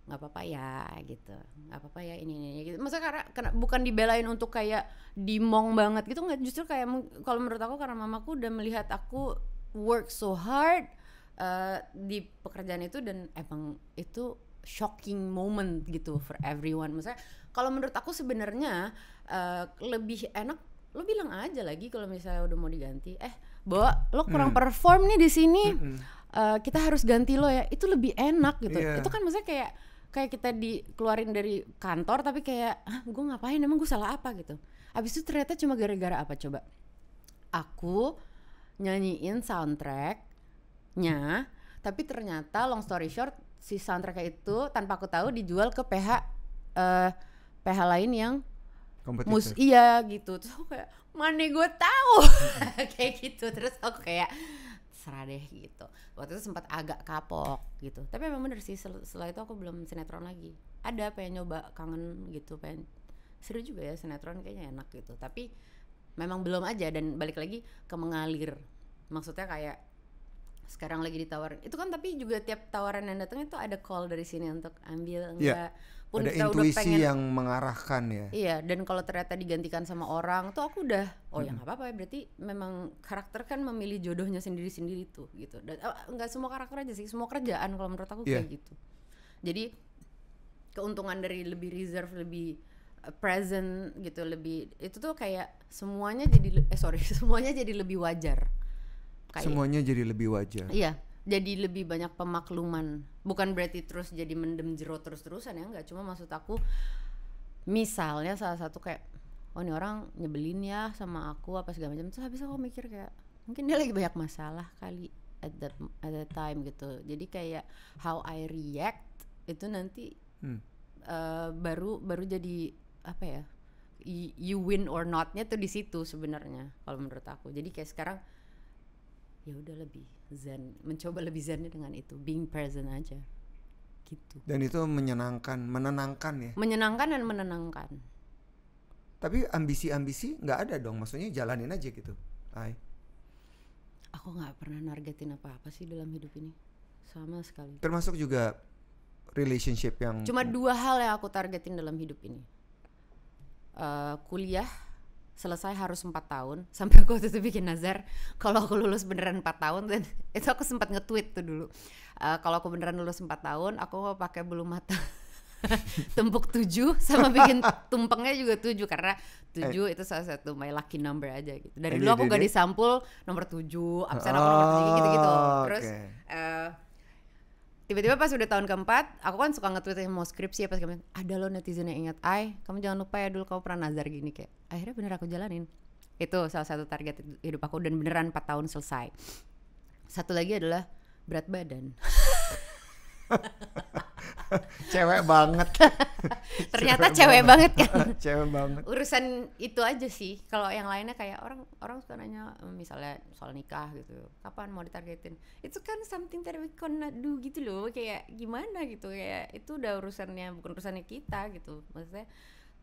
nggak apa-apa ya gitu, nggak apa-apa ya ini gitu. Maksudnya karena bukan dibelain untuk kayak dimong banget gitu, nggak. Justru kayak kalau menurut aku karena mamaku udah melihat aku work so hard di pekerjaan itu, dan emang itu shocking moment gitu for everyone. Maksudnya kalau menurut aku sebenarnya lebih enak lo bilang aja lagi kalau misalnya udah mau diganti, Bo, lo kurang perform nih di sini, kita harus ganti lo ya. Itu lebih enak gitu. Itu kan maksudnya kayak kita dikeluarin dari kantor tapi kayak gue ngapain, emang gue salah apa gitu. Abis itu ternyata cuma gara-gara apa coba, aku nyanyiin soundtracknya, tapi ternyata long story short si soundtrack itu tanpa aku tahu dijual ke PH lain yang Kompetitor. iya gitu. Terus aku kayak mana gue tahu kayak gitu. Terus aku kayak serah deh gitu. Waktu itu sempat agak kapok gitu. Tapi emang bener sih setelah itu aku belum sinetron lagi. Ada pengen nyoba, kangen gitu, pengen seru juga ya sinetron, kayaknya enak gitu. Tapi memang belum aja, dan balik lagi ke mengalir. Maksudnya kayak sekarang lagi ditawarin. Itu kan tapi juga tiap tawaran yang datang itu ada call dari sini untuk ambil enggak. Pun Ada kita udah intuisi pengen, yang mengarahkan ya. iya, dan kalau ternyata digantikan sama orang tuh aku udah ya nggak apa-apa, berarti memang karakter kan memilih jodohnya sendiri-sendiri tuh gitu. Dan nggak semua karakter aja sih, semua kerjaan kalau menurut aku kayak gitu. Jadi keuntungan dari lebih reserve, lebih present gitu, lebih itu tuh kayak semuanya jadi semuanya jadi lebih wajar. Kayak, semuanya jadi lebih wajar. Iya, jadi lebih banyak pemakluman. Bukan berarti terus jadi mendem jero terus-terusan ya, enggak. Cuma maksud aku misalnya salah satu kayak ini orang nyebelin ya sama aku apa segala macam. Terus habis aku mikir kayak mungkin dia lagi banyak masalah kali at that time gitu. Jadi kayak how I react itu nanti baru jadi apa ya? You win or not-nya tuh di situ sebenarnya kalau menurut aku. Jadi kayak sekarang ya udah lebih zen, mencoba lebih zennya dengan itu, being present aja gitu. Dan itu menenangkan ya. Menyenangkan dan menenangkan. Tapi ambisi nggak ada dong, maksudnya jalanin aja gitu. Aku nggak pernah nargetin apa-apa sih dalam hidup ini, sama sekali. Termasuk juga relationship yang cuma 2 hal yang aku targetin dalam hidup ini. Kuliah selesai harus 4 tahun. Sampai aku waktu itu bikin nazar kalau aku lulus beneran 4 tahun, dan itu aku sempat nge-tweet tuh dulu. Kalau aku beneran lulus 4 tahun, aku mau pakai bulu mata tumpuk 7 sama bikin tumpengnya juga 7 karena 7 itu salah satu my lucky number aja gitu. Dari dulu aku gadis sampul nomor 7, absen aku nomor 7 gitu-gitu. Terus tiba-tiba pas udah tahun keempat, aku kan suka nge-tweet mau skripsi apa segala macam. Ada lo netizen yang ingat, kamu jangan lupa ya dulu kamu pernah nazar gini, kayak akhirnya bener aku jalanin. Itu salah satu target hidup aku, dan beneran 4 tahun selesai. Satu lagi adalah berat badan. Cewek banget. Ternyata cewek banget kan. Cewek banget. Urusan itu aja sih. Kalau yang lainnya kayak orang suka nanya misalnya soal nikah gitu, kapan mau ditargetin? Itu kan something that we cannot do gitu loh. Kayak gimana gitu, kayak itu udah urusannya, bukan urusannya kita gitu. Maksudnya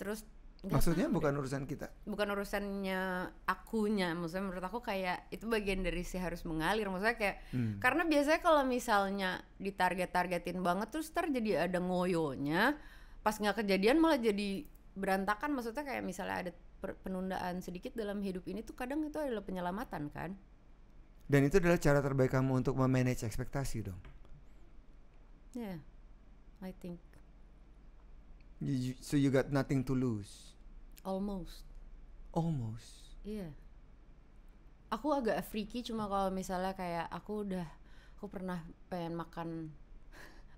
terus maksudnya bukan urusan kita, bukan urusannya akunya. Maksudnya menurut aku kayak itu bagian dari si harus mengalir. Maksudnya kayak karena biasanya kalau misalnya ditargetin banget terus jadi ada ngoyonya, pas nggak kejadian malah jadi berantakan. Maksudnya kayak misalnya ada penundaan sedikit dalam hidup ini tuh kadang itu adalah penyelamatan kan. Dan itu adalah cara terbaik kamu untuk memanage ekspektasi dong. Yeah, I think. So you got nothing to lose. Almost. Iya. Yeah. Aku agak freaky cuma kalau misalnya kayak aku pernah pengen makan,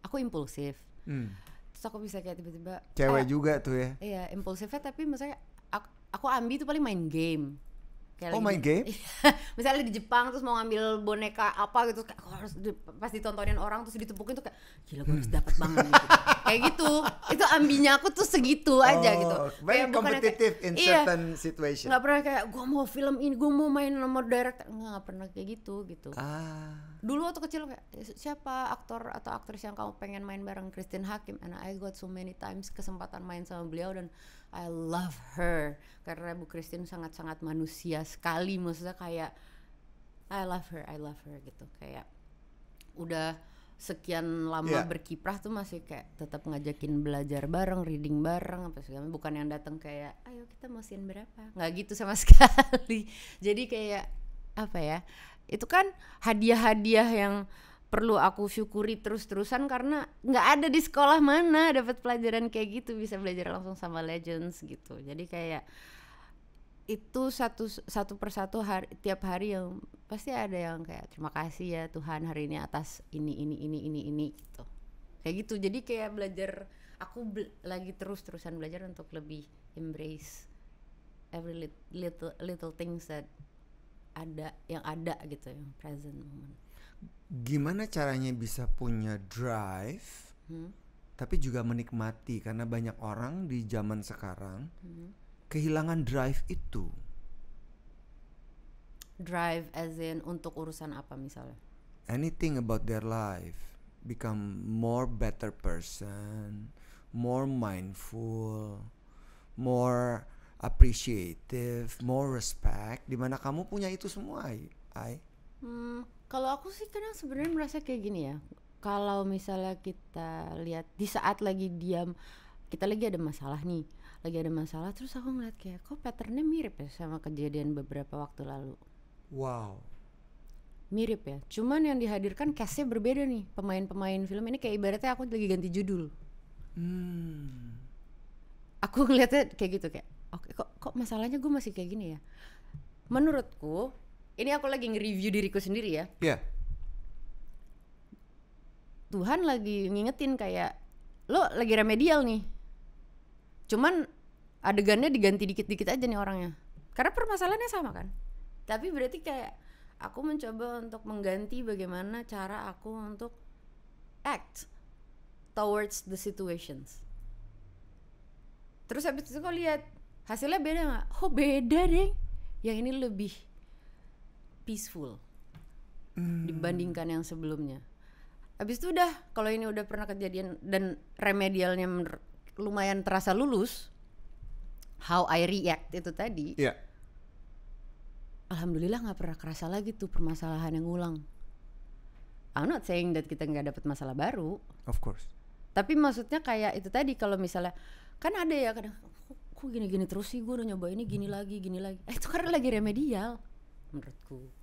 aku impulsif. Terus aku bisa kayak tiba-tiba. Cewek juga tuh ya. Iya, impulsifnya, tapi misalnya aku ambil itu paling main game. Kayak main game? Misalnya di Jepang terus mau ngambil boneka apa gitu, kayak harus pas ditontonin orang terus ditepukin tuh kayak gila gue harus dapat banget gitu. Kayak gitu. Itu ambinya aku tuh segitu aja gitu. Very competitive in certain situation. Nggak pernah kayak gue mau film ini, gue mau main nomor director, nggak pernah kayak gitu. Dulu waktu kecil kayak siapa aktor atau aktris yang kamu pengen main bareng? Christine Hakim, and I got so many times kesempatan main sama beliau, dan I love her karena Bu Christine sangat-sangat manusia sekali. Maksudnya kayak I love her gitu. Kayak udah sekian lama berkiprah tuh masih kayak tetap ngajakin belajar bareng, reading bareng apa segala. Bukan yang datang kayak ayo kita mau scene berapa, nggak gitu sama sekali. Jadi kayak apa ya, itu kan hadiah-hadiah yang perlu aku syukuri terus-terusan, karena nggak ada di sekolah mana dapat pelajaran kayak gitu, bisa belajar langsung sama legends gitu. Jadi kayak itu satu persatu tiap hari yang pasti ada yang kayak terima kasih ya Tuhan hari ini atas ini gitu. Kayak gitu. Jadi kayak belajar, aku lagi terus-terusan belajar untuk lebih embrace every little things that ada gitu, yang present moment. Gimana caranya bisa punya drive tapi juga menikmati, karena banyak orang di zaman sekarang kehilangan drive itu. Drive as in untuk urusan apa misalnya? Anything about their life, become more better person, more mindful, more appreciative, more respect. Dimana kamu punya itu semua, Ai? Kalau aku sih kadang sebenarnya merasa kayak gini ya. Kalau misalnya kita lihat di saat lagi diam, kita lagi ada masalah nih, terus aku ngeliat kayak kok patternnya mirip ya sama kejadian beberapa waktu lalu. Wow. Mirip ya, cuman yang dihadirkan cast-nya berbeda nih. Pemain-pemain film ini kayak ibaratnya aku lagi ganti judul. Aku ngeliatnya kayak gitu, kayak oke, kok masalahnya gue masih kayak gini ya. Menurutku, ini aku lagi nge-review diriku sendiri ya. Iya. Tuhan lagi ngingetin kayak lo lagi remedial nih, cuman adegannya diganti dikit-dikit aja nih orangnya, karena permasalahannya sama kan. Tapi berarti kayak aku mencoba untuk mengganti bagaimana cara aku untuk act towards the situations. Terus habis itu kau lihat hasilnya beda nggak? Oh beda deh, yang ini lebih peaceful dibandingkan yang sebelumnya. Habis itu udah, kalau ini udah pernah kejadian dan remedialnya lumayan terasa lulus, how I react itu tadi, alhamdulillah nggak pernah kerasa lagi tuh permasalahan yang ngulang. I'm not saying that kita nggak dapat masalah baru, of course. Tapi maksudnya kayak itu tadi, kalau misalnya kan ada ya kadang, kok gini-gini terus sih, gue udah nyoba ini gini lagi. Itu karena lagi remedial, menurutku.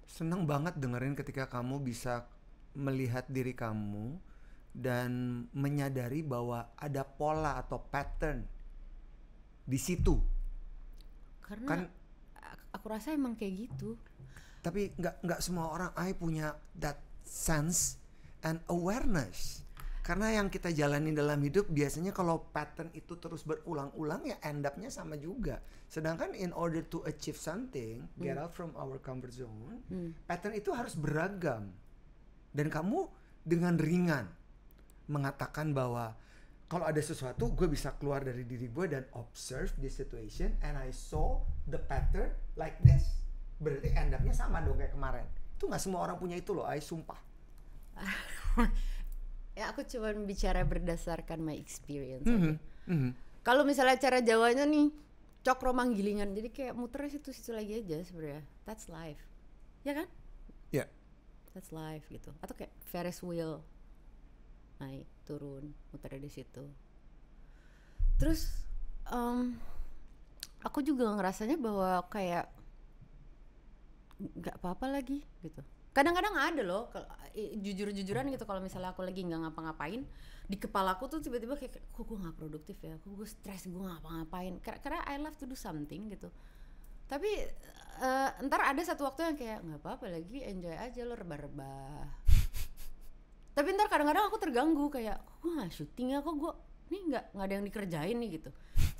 Seneng banget dengerin ketika kamu bisa melihat diri kamu dan menyadari bahwa ada pola atau pattern di situ. Karena kan aku rasa emang kayak gitu. Tapi nggak semua orang punya that sense and awareness. Karena yang kita jalani dalam hidup biasanya kalau pattern itu terus berulang-ulang ya end up-nya sama juga. Sedangkan in order to achieve something, get out from our comfort zone, pattern itu harus beragam. Dan kamu dengan ringan mengatakan bahwa kalau ada sesuatu gue bisa keluar dari diri gue dan observe the situation and I saw the pattern like this. Berarti end up-nya sama dong kayak kemarin. Itu gak semua orang punya itu loh, sumpah. Ya aku cuma bicara berdasarkan my experience aja. Kalau misalnya cara Jawanya nih cokro manggilingan, jadi kayak muternya situ-situ lagi aja sebenarnya. That's life. Ya kan? Ya. Yeah. That's life gitu. Atau kayak Ferris wheel, naik turun muternya di situ. Terus aku juga ngerasanya bahwa kayak nggak apa-apa lagi gitu. Kadang-kadang ada loh, jujur-jujuran gitu, kalau misalnya aku lagi nggak ngapa-ngapain, di kepala aku tuh tiba-tiba kayak kok gue nggak produktif ya, kok gue stres, gue nggak ngapa-ngapain. Karena I love to do something gitu. Tapi ntar ada satu waktu yang kayak nggak apa-apa lagi, enjoy aja lo, rebah-rebah. Tapi ntar kadang-kadang aku terganggu kayak kok gue nggak syuting ya, kok gue nih nggak ada yang dikerjain nih gitu.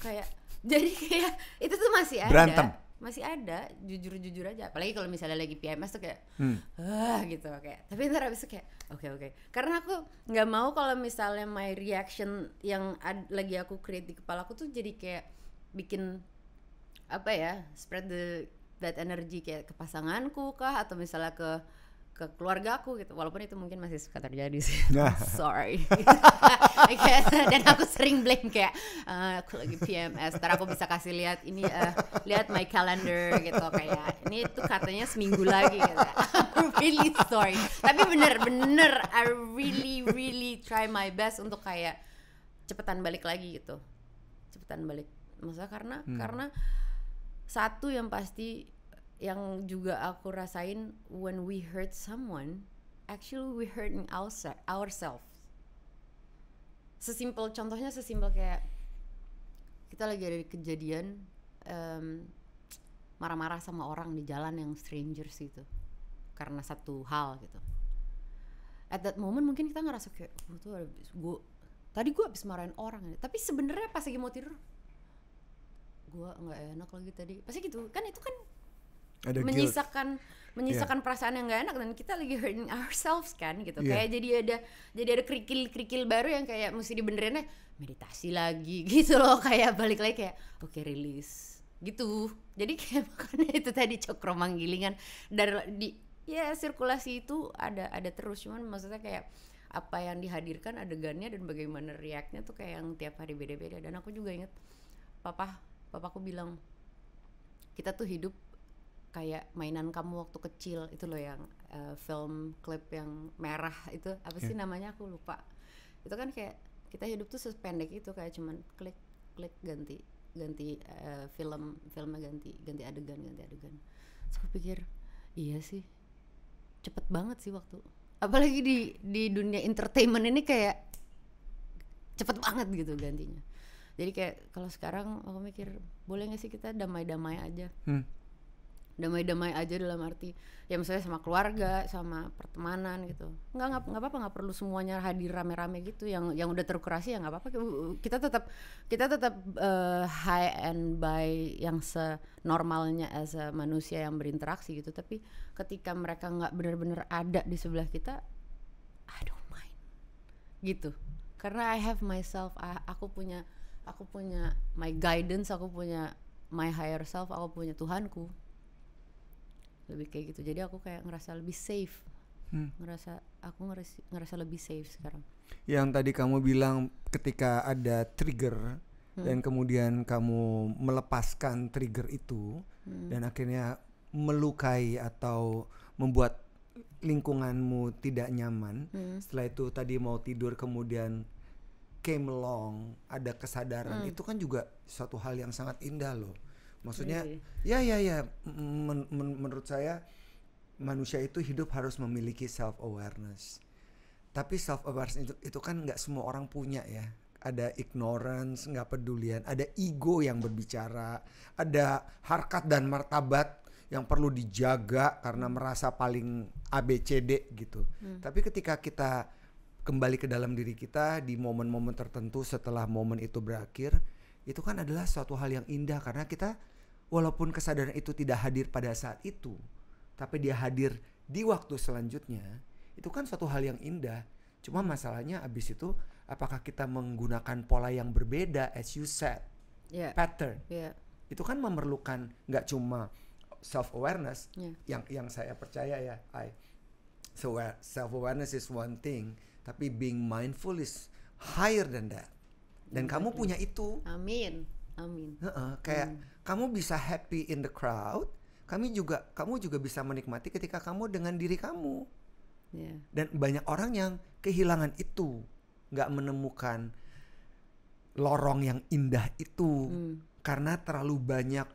Kayak jadi kayak itu tuh masih ada. Berantem. Masih ada, jujur aja. Apalagi kalau misalnya lagi PMS tuh kayak gitu kayak. Tapi ntar abis itu kayak oke. Karena aku nggak mau kalau misalnya my reaction yang lagi aku create di kepala aku tuh jadi kayak bikin apa ya, spread that energy kayak ke pasanganku kah, atau misalnya ke keluarga aku gitu. Walaupun itu mungkin masih suka terjadi sih. Sorry. Dan aku sering blame kayak aku lagi PMS. Ntar aku bisa kasih lihat ini, lihat my calendar gitu, kayak ini tuh katanya seminggu lagi gitu. I'm really sorry. Tapi bener I really try my best untuk kayak cepetan balik lagi gitu. Cepetan balik. Maksudnya karena satu yang pasti, yang juga aku rasain, when we hurt someone, actually we hurting ourselves. Contohnya sesimpel kayak kita lagi ada kejadian marah-marah sama orang di jalan yang strangers gitu, karena satu hal gitu. At that moment mungkin kita ngerasa kayak tadi gue abis marahin orang, tapi sebenarnya pas lagi mau tidur gue nggak enak lagi tadi, pasti gitu kan. Itu kan ada menyisakan menyisakan perasaan yang nggak enak dan kita lagi hurting ourselves kan gitu. Yeah. Kayak jadi ada kerikil baru yang kayak mesti dibenerinnya meditasi lagi gitu loh, kayak balik lagi kayak oke, release gitu. Jadi kayak makanya itu tadi cokro manggilingan dari ya sirkulasi itu ada terus, cuman maksudnya kayak apa yang dihadirkan adegannya dan bagaimana react-nya tuh kayak yang tiap hari beda-beda. Dan aku juga inget papaku bilang kita tuh hidup kayak mainan kamu waktu kecil itu loh, yang film klip yang merah itu apa sih namanya, aku lupa. Itu kan kayak kita hidup tuh sependek itu, kayak cuman klik ganti filmnya ganti adegan. Terus aku pikir iya sih, cepet banget sih waktu, apalagi di dunia entertainment ini kayak cepet banget gitu gantinya. Jadi kayak kalau sekarang aku mikir boleh nggak sih kita damai-damai aja, damai-damai aja dalam arti ya misalnya sama keluarga, sama pertemanan gitu. Nggak apa-apa, nggak perlu semuanya hadir rame-rame gitu. Yang udah terkurasi ya nggak apa-apa. Kita tetap high and by yang senormalnya as a manusia yang berinteraksi gitu. Tapi ketika mereka nggak benar-benar ada di sebelah kita, I don't mind gitu. Karena I have myself, aku punya my guidance, aku punya my higher self, aku punya Tuhanku. Lebih kayak gitu. Jadi aku kayak ngerasa lebih safe. Ngerasa lebih safe sekarang. Yang tadi kamu bilang ketika ada trigger dan kemudian kamu melepaskan trigger itu dan akhirnya melukai atau membuat lingkunganmu tidak nyaman. Setelah itu tadi mau tidur kemudian came along, ada kesadaran. Itu kan juga suatu hal yang sangat indah loh. Maksudnya ya menurut saya manusia itu hidup harus memiliki self awareness. Tapi self awareness itu kan nggak semua orang punya ya. Ada ignorance, nggak pedulian, ada ego yang berbicara, ada harkat dan martabat yang perlu dijaga karena merasa paling ABCD gitu. Tapi ketika kita kembali ke dalam diri kita di momen-momen tertentu setelah momen itu berakhir, itu kan adalah suatu hal yang indah karena kita walaupun kesadaran itu tidak hadir pada saat itu, tapi dia hadir di waktu selanjutnya, itu kan suatu hal yang indah. Cuma masalahnya abis itu apakah kita menggunakan pola yang berbeda as you said, pattern. Itu kan memerlukan nggak cuma self awareness, yang saya percaya ya, so self awareness is one thing, tapi being mindful is higher than that. Dan kamu punya itu. Amin. Kayak kamu bisa happy in the crowd, kamu juga bisa menikmati ketika kamu dengan diri kamu. Dan banyak orang yang kehilangan itu, nggak menemukan lorong yang indah itu karena terlalu banyak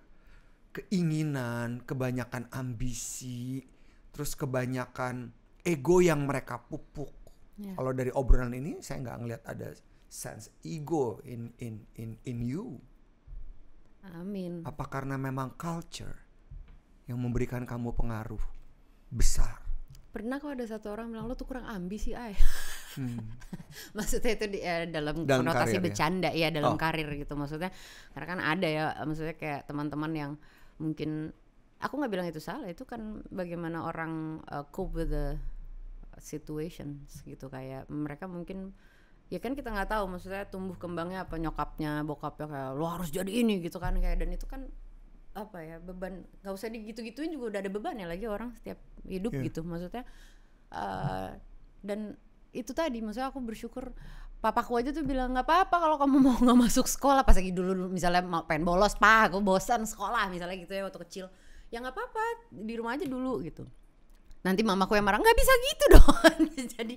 keinginan, kebanyakan ambisi, terus kebanyakan ego yang mereka pupuk. Kalau dari obrolan ini saya nggak ngelihat ada sense ego in you. Amin. Apa karena memang culture yang memberikan kamu pengaruh besar? Pernah kok ada satu orang bilang lo tuh kurang ambisi, maksudnya itu dalam konotasi bercanda ya, dalam karir gitu maksudnya. Karena kan ada ya, maksudnya kayak teman-teman yang mungkin aku nggak bilang itu salah, itu kan bagaimana orang cope with the situations gitu. Kayak mereka mungkin ya kan kita nggak tahu maksudnya tumbuh kembangnya apa, nyokapnya bokapnya kayak lo harus jadi ini gitu kan, kayak dan itu kan apa ya, beban, nggak usah digitu-gituin juga udah ada beban ya, lagi orang setiap hidup gitu maksudnya. Dan itu tadi maksudnya aku bersyukur papaku aja tuh bilang nggak apa-apa kalau kamu mau nggak masuk sekolah pas lagi dulu misalnya mau pengen bolos, pak aku bosan sekolah misalnya gitu ya waktu kecil, ya nggak apa-apa di rumah aja dulu gitu. Nanti mamaku yang marah, nggak bisa gitu dong. jadi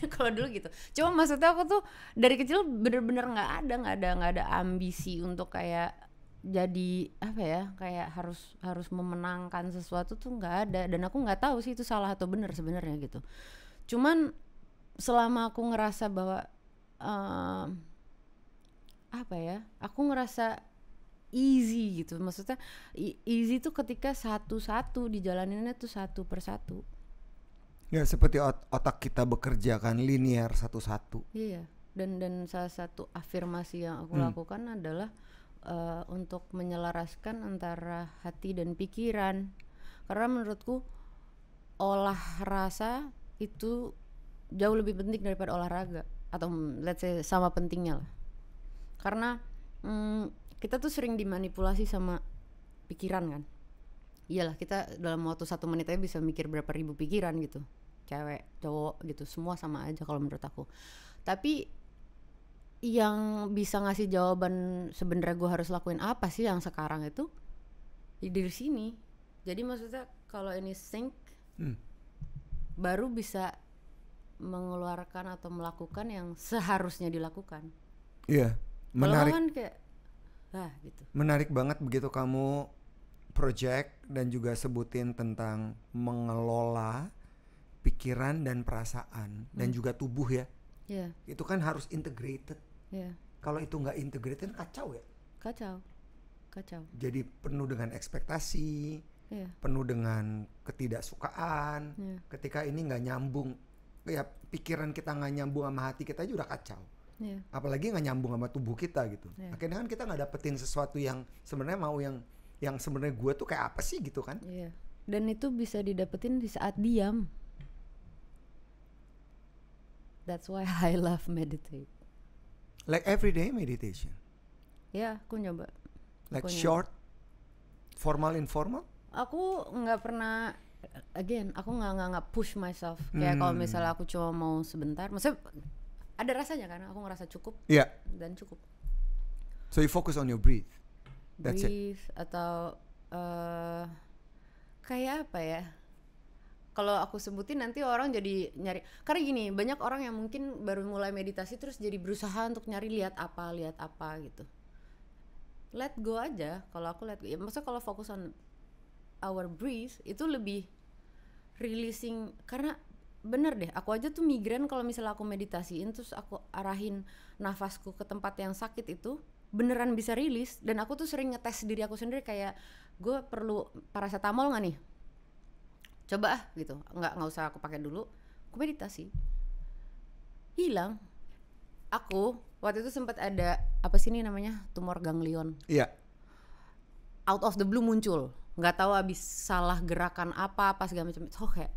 kalau dulu gitu. Cuma maksudnya aku tuh dari kecil bener-bener nggak ada ambisi untuk kayak jadi apa ya, kayak harus memenangkan sesuatu tuh nggak ada. Dan aku nggak tahu sih itu salah atau benar sebenarnya gitu. Cuman selama aku ngerasa bahwa apa ya, aku ngerasa easy gitu. Maksudnya easy tuh ketika satu-satu dijalaninnya tuh satu persatu. Ya seperti otak kita bekerja kan linear satu-satu. Iya. Dan salah satu afirmasi yang aku lakukan adalah untuk menyelaraskan antara hati dan pikiran. Karena menurutku olah rasa itu jauh lebih penting daripada olahraga, atau let's say sama pentingnya lah. Karena kita tuh sering dimanipulasi sama pikiran kan. Iyalah, kita dalam waktu 1 menit aja bisa mikir berapa ribu pikiran gitu, cewek, cowok gitu, semua sama aja kalau menurut aku. Tapi yang bisa ngasih jawaban sebenarnya gue harus lakuin apa sih yang sekarang itu dari sini. Jadi maksudnya kalau ini sync, baru bisa mengeluarkan atau melakukan yang seharusnya dilakukan. Iya, menarik. Kan kayak gitu. Menarik banget begitu kamu project dan juga sebutin tentang mengelola pikiran dan perasaan dan juga tubuh ya. Iya. Itu kan harus integrated. Iya. Kalau itu nggak integrated kacau ya. Kacau. Jadi penuh dengan ekspektasi, penuh dengan ketidaksukaan. Ketika ini nggak nyambung, ya pikiran kita nggak nyambung sama hati kita juga kacau. Apalagi nggak nyambung sama tubuh kita gitu. Akhirnya kan kita nggak dapetin sesuatu yang sebenarnya mau yang sebenarnya gue tuh kayak apa sih gitu kan. Dan itu bisa didapetin di saat diam. That's why I love meditate. Like everyday meditation. Aku nyoba. Like short, formal, informal. Aku nggak pernah, aku nggak push myself. Kayak kalau misalnya aku cuma mau sebentar, maksudnya ada rasanya kan, aku ngerasa cukup. Dan cukup. So you focus on your breathe. That's breathe it. Atau kayak apa ya? Kalau aku sebutin nanti orang jadi nyari. Karena gini, banyak orang yang mungkin baru mulai meditasi terus jadi berusaha untuk nyari lihat apa gitu. Let go aja. Kalau aku let go, ya maksudnya kalau fokus on our breath itu lebih releasing. Karena bener deh, aku aja tuh migrain kalau misalnya aku meditasiin terus aku arahin nafasku ke tempat yang sakit itu beneran bisa rilis. Dan aku tuh sering ngetes diri aku sendiri kayak, gue perlu paracetamol nggak nih? Coba gitu, nggak usah aku pakai dulu, aku meditasi, hilang. Aku waktu itu sempat ada apa sih ini namanya, tumor ganglion. Out of the blue muncul, nggak tahu abis salah gerakan apa segala macam. So kayak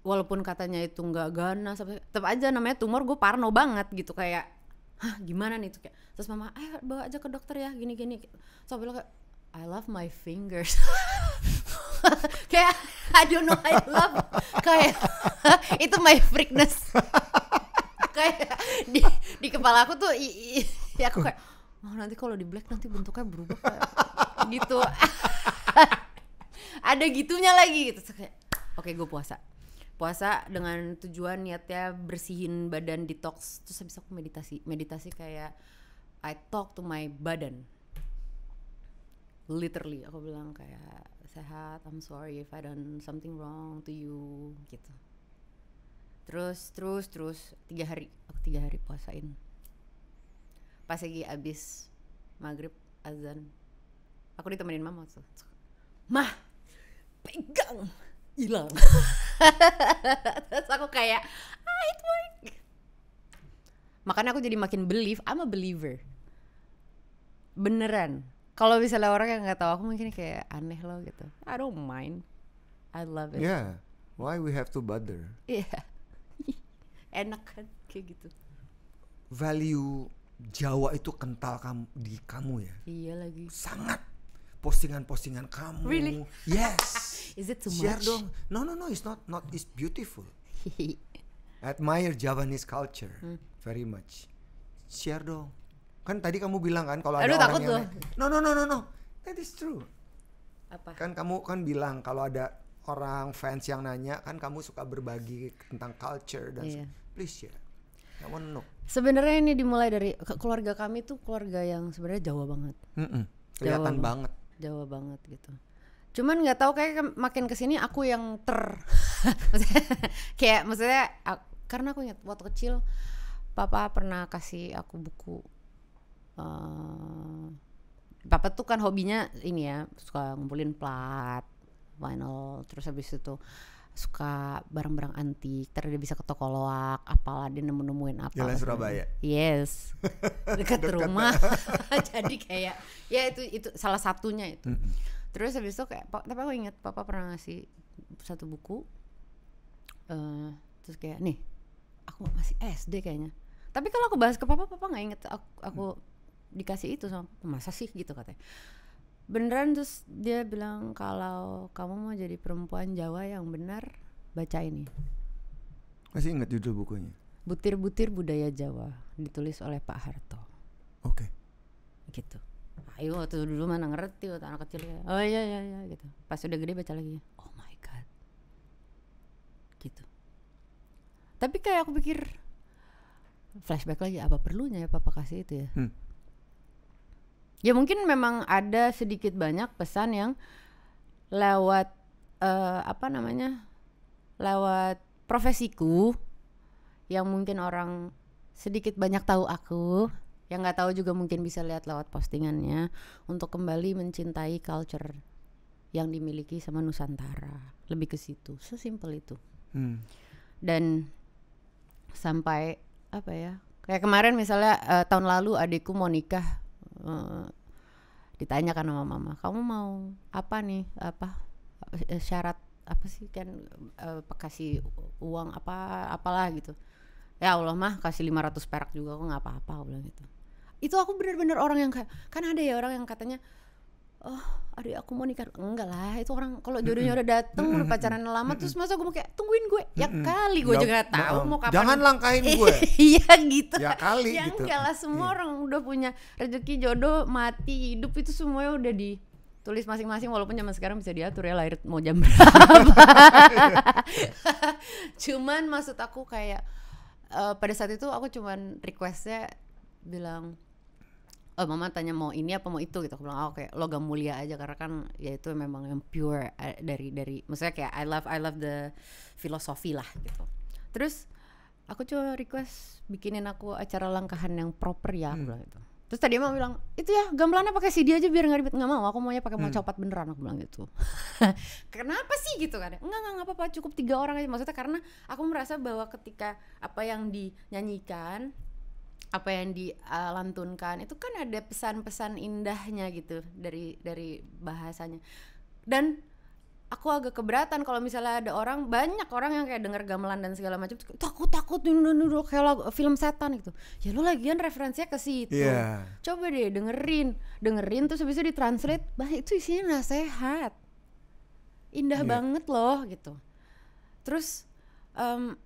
walaupun katanya itu nggak ganas, tetap aja namanya tumor, gue parno banget gitu kayak, gimana nih tuh kayak. Terus mama, ayo bawa aja ke dokter ya, gini. So aku bilang kayak, I love my fingers. Kayak I don't know, I love kayak itu my freakness. Kayak di kepala aku tuh ya aku kayak nanti kalau di black nanti bentuknya berubah kayak gitu. Ada gitunya lagi gitu. Kayak oke, gue puasa dengan tujuan niatnya bersihin badan, detox. Terus habis aku meditasi kayak I talk to my badan. Literally aku bilang kayak, sehat, I'm sorry if I done something wrong to you gitu. Terus 3 hari puasain. Pas lagi abis maghrib azan, aku ditemenin mama tuh, mah pegang, hilang. Terus aku kayak it work. Makanya aku jadi makin believe, I'm a believer. Beneran. Kalau misalnya orang yang nggak tahu aku mungkin kayak aneh loh gitu. I don't mind, I love it. Yeah, why we have to bother? Enak kan kayak gitu. Value Jawa itu kental di kamu ya. Iya lagi. Sangat. Postingan kamu. Really? Yes. Is it too Share much? dong. No, it's not. It's beautiful. Admire Javanese culture very much. Share dong. Kan tadi kamu bilang kan kalau ada orang yang no. That is true. Apa? Kan kamu kan bilang kalau ada orang fans yang nanya kan kamu suka berbagi tentang culture dan please share. I wanna know. Sebenarnya ini dimulai dari keluarga kami tuh keluarga yang sebenarnya Jawa banget. Kelihatan banget. Jawa banget gitu. Cuman nggak tahu kayak makin kesini aku yang maksudnya karena aku ingat waktu kecil papa pernah kasih aku buku. Papa tuh kan hobinya ini ya, suka ngumpulin plat, vinyl, terus habis itu suka barang-barang antik. Terus dia bisa ke toko loak, apalah dia nemuin apa. Jalan Surabaya. Yes, dekat rumah. Jadi kayak ya itu salah satunya itu. Terus habis itu kayak tapi aku ingat papa pernah ngasih satu buku, terus kayak nih aku masih SD kayaknya, tapi kalau aku bahas ke papa nggak inget aku dikasih itu sama masa sih gitu katanya. Beneran. Terus dia bilang kalau kamu mau jadi perempuan Jawa yang benar, baca ini. Masih ingat judul bukunya? Butir-butir Budaya Jawa, ditulis oleh Pak Harto. Oke. Gitu. Ayo waktu dulu mana ngerti waktu anak kecil ya. Oh iya gitu. Pas udah gede baca lagi. Oh my god. Gitu. Tapi kayak aku pikir flashback lagi, apa perlunya ya papa kasih itu ya? Ya mungkin memang ada sedikit banyak pesan yang lewat lewat profesiku yang mungkin orang sedikit banyak tahu aku, yang nggak tahu juga mungkin bisa lihat lewat postingannya, untuk kembali mencintai culture yang dimiliki sama Nusantara. Lebih ke situ, sesimpel itu. Dan sampai apa ya? Kayak kemarin misalnya tahun lalu adikku mau nikah. Ditanyakan sama mama, kamu mau apa nih, syarat apa sih kan, kasih uang apalah gitu. Ya Allah mah kasih 500 perak juga kok nggak apa-apa, aku bilang gitu. Itu aku bener-bener orang yang kayak, kan ada ya orang yang katanya, oh adik aku mau nikah. Enggak lah, itu orang kalau jodohnya udah dateng, udah pacaran lama, terus masa gue mau kayak tungguin gue, ya kali gue juga gak tahu mau kapan. Jangan langkahin gue. Iya gitu. Ya kali ya gitu. Enggak lah, semua orang udah punya rezeki, jodoh, mati, hidup itu semuanya udah ditulis masing-masing. Walaupun zaman sekarang bisa diatur ya lahir mau jam berapa. Cuman maksud aku kayak pada saat itu aku cuman requestnya bilang, oh mama tanya mau ini apa mau itu gitu. Aku bilang kayak logam mulia aja, karena kan ya itu memang yang pure dari maksudnya kayak I love the filosofi lah gitu. Terus aku coba request bikinin aku acara langkahan yang proper ya, aku bilang gitu. Terus tadi emang bilang itu ya gamelannya pakai CD aja biar nggak ribet. Nggak mau, aku maunya pakai mau copat beneran, aku bilang gitu. Kenapa sih gitu kan? Enggak apa-apa, cukup 3 orang aja. Maksudnya karena aku merasa bahwa ketika apa yang dinyanyikan, apa yang dilantunkan itu kan ada pesan-pesan indahnya gitu dari bahasanya. Dan aku agak keberatan kalau misalnya ada banyak orang yang kayak denger gamelan dan segala macam takut dulu kayak film setan gitu. Ya lu lagian referensinya ke situ. Coba deh dengerin terus habis itu ditranslate, itu isinya nasihat. Indah banget loh gitu. Terus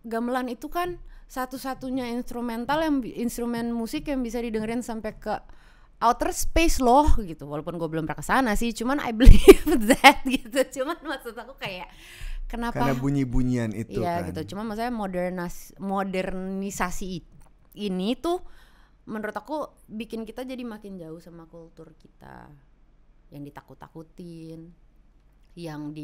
gamelan itu kan satu-satunya instrumen musik yang bisa didengerin sampai ke outer space loh gitu. Walaupun gue belum pernah kesana sih, cuman I believe that gitu. Cuman maksud aku kayak kenapa? Karena bunyi-bunyian itu iya, kan. gitu. Cuman maksudnya modernisasi ini tuh menurut aku bikin kita jadi makin jauh sama kultur kita yang ditakut-takutin, yang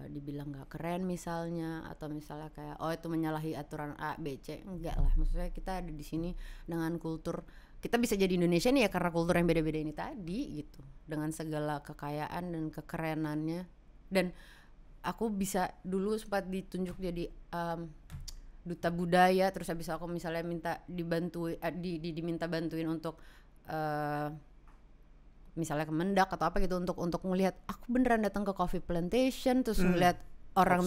dibilang nggak keren misalnya, atau misalnya kayak oh itu menyalahi aturan A, B, C. Enggak lah, maksudnya kita ada di sini dengan kultur, kita bisa jadi Indonesia nih ya karena kultur yang beda-beda ini tadi gitu, dengan segala kekayaan dan kekerenannya. Dan aku bisa dulu sempat ditunjuk jadi duta budaya, terus habis aku misalnya minta diminta bantuin untuk misalnya ke Mendak atau apa gitu untuk ngelihat, aku beneran datang ke coffee plantation terus ngelihat orang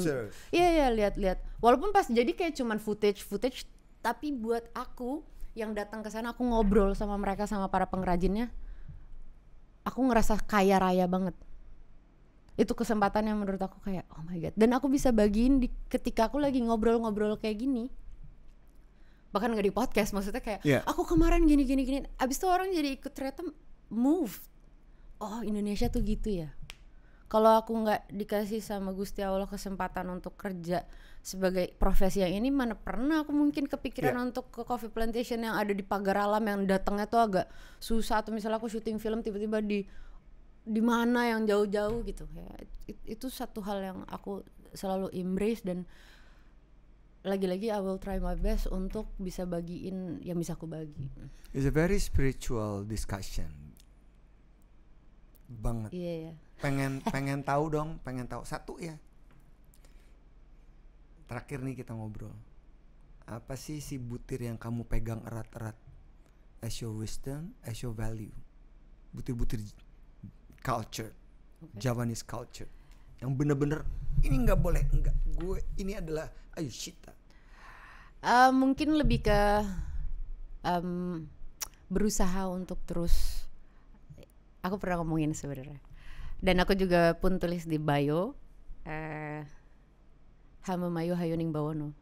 lihat walaupun pas jadi kayak cuman footage tapi buat aku yang datang ke sana, aku ngobrol sama mereka, sama para pengrajinnya, aku ngerasa kaya raya banget. Itu kesempatan yang menurut aku kayak oh my god, dan aku bisa bagiin ketika aku lagi ngobrol kayak gini, bahkan nggak di podcast, maksudnya kayak aku kemarin gini abis itu orang jadi ikut ternyata move. Oh Indonesia tuh gitu ya. Kalau aku nggak dikasih sama Gusti Allah kesempatan untuk kerja sebagai profesi yang ini, mana pernah aku mungkin kepikiran untuk ke coffee plantation yang ada di pagar alam yang datangnya tuh agak susah, atau misalnya aku syuting film tiba-tiba di mana yang jauh-jauh gitu ya. Itu satu hal yang aku selalu embrace, dan lagi-lagi I will try my best untuk bisa bagiin yang bisa aku bagi. It's a very spiritual discussion banget. Iya. Pengen tahu satu ya. Terakhir nih kita ngobrol. Apa sih si butir yang kamu pegang erat-erat as your wisdom, as your value? Butir-butir culture Javanese culture yang bener-bener ini nggak boleh, enggak, gue ini adalah Ayushita? Mungkin lebih ke berusaha untuk terus. Aku pernah ngomongin sebenarnya, dan aku juga pun tulis di bio, Hamamayo Hayoning Bawono,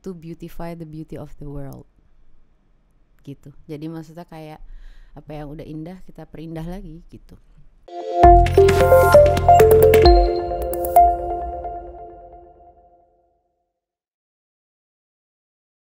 to beautify the beauty of the world. Gitu. Jadi maksudnya kayak apa yang udah indah kita perindah lagi gitu.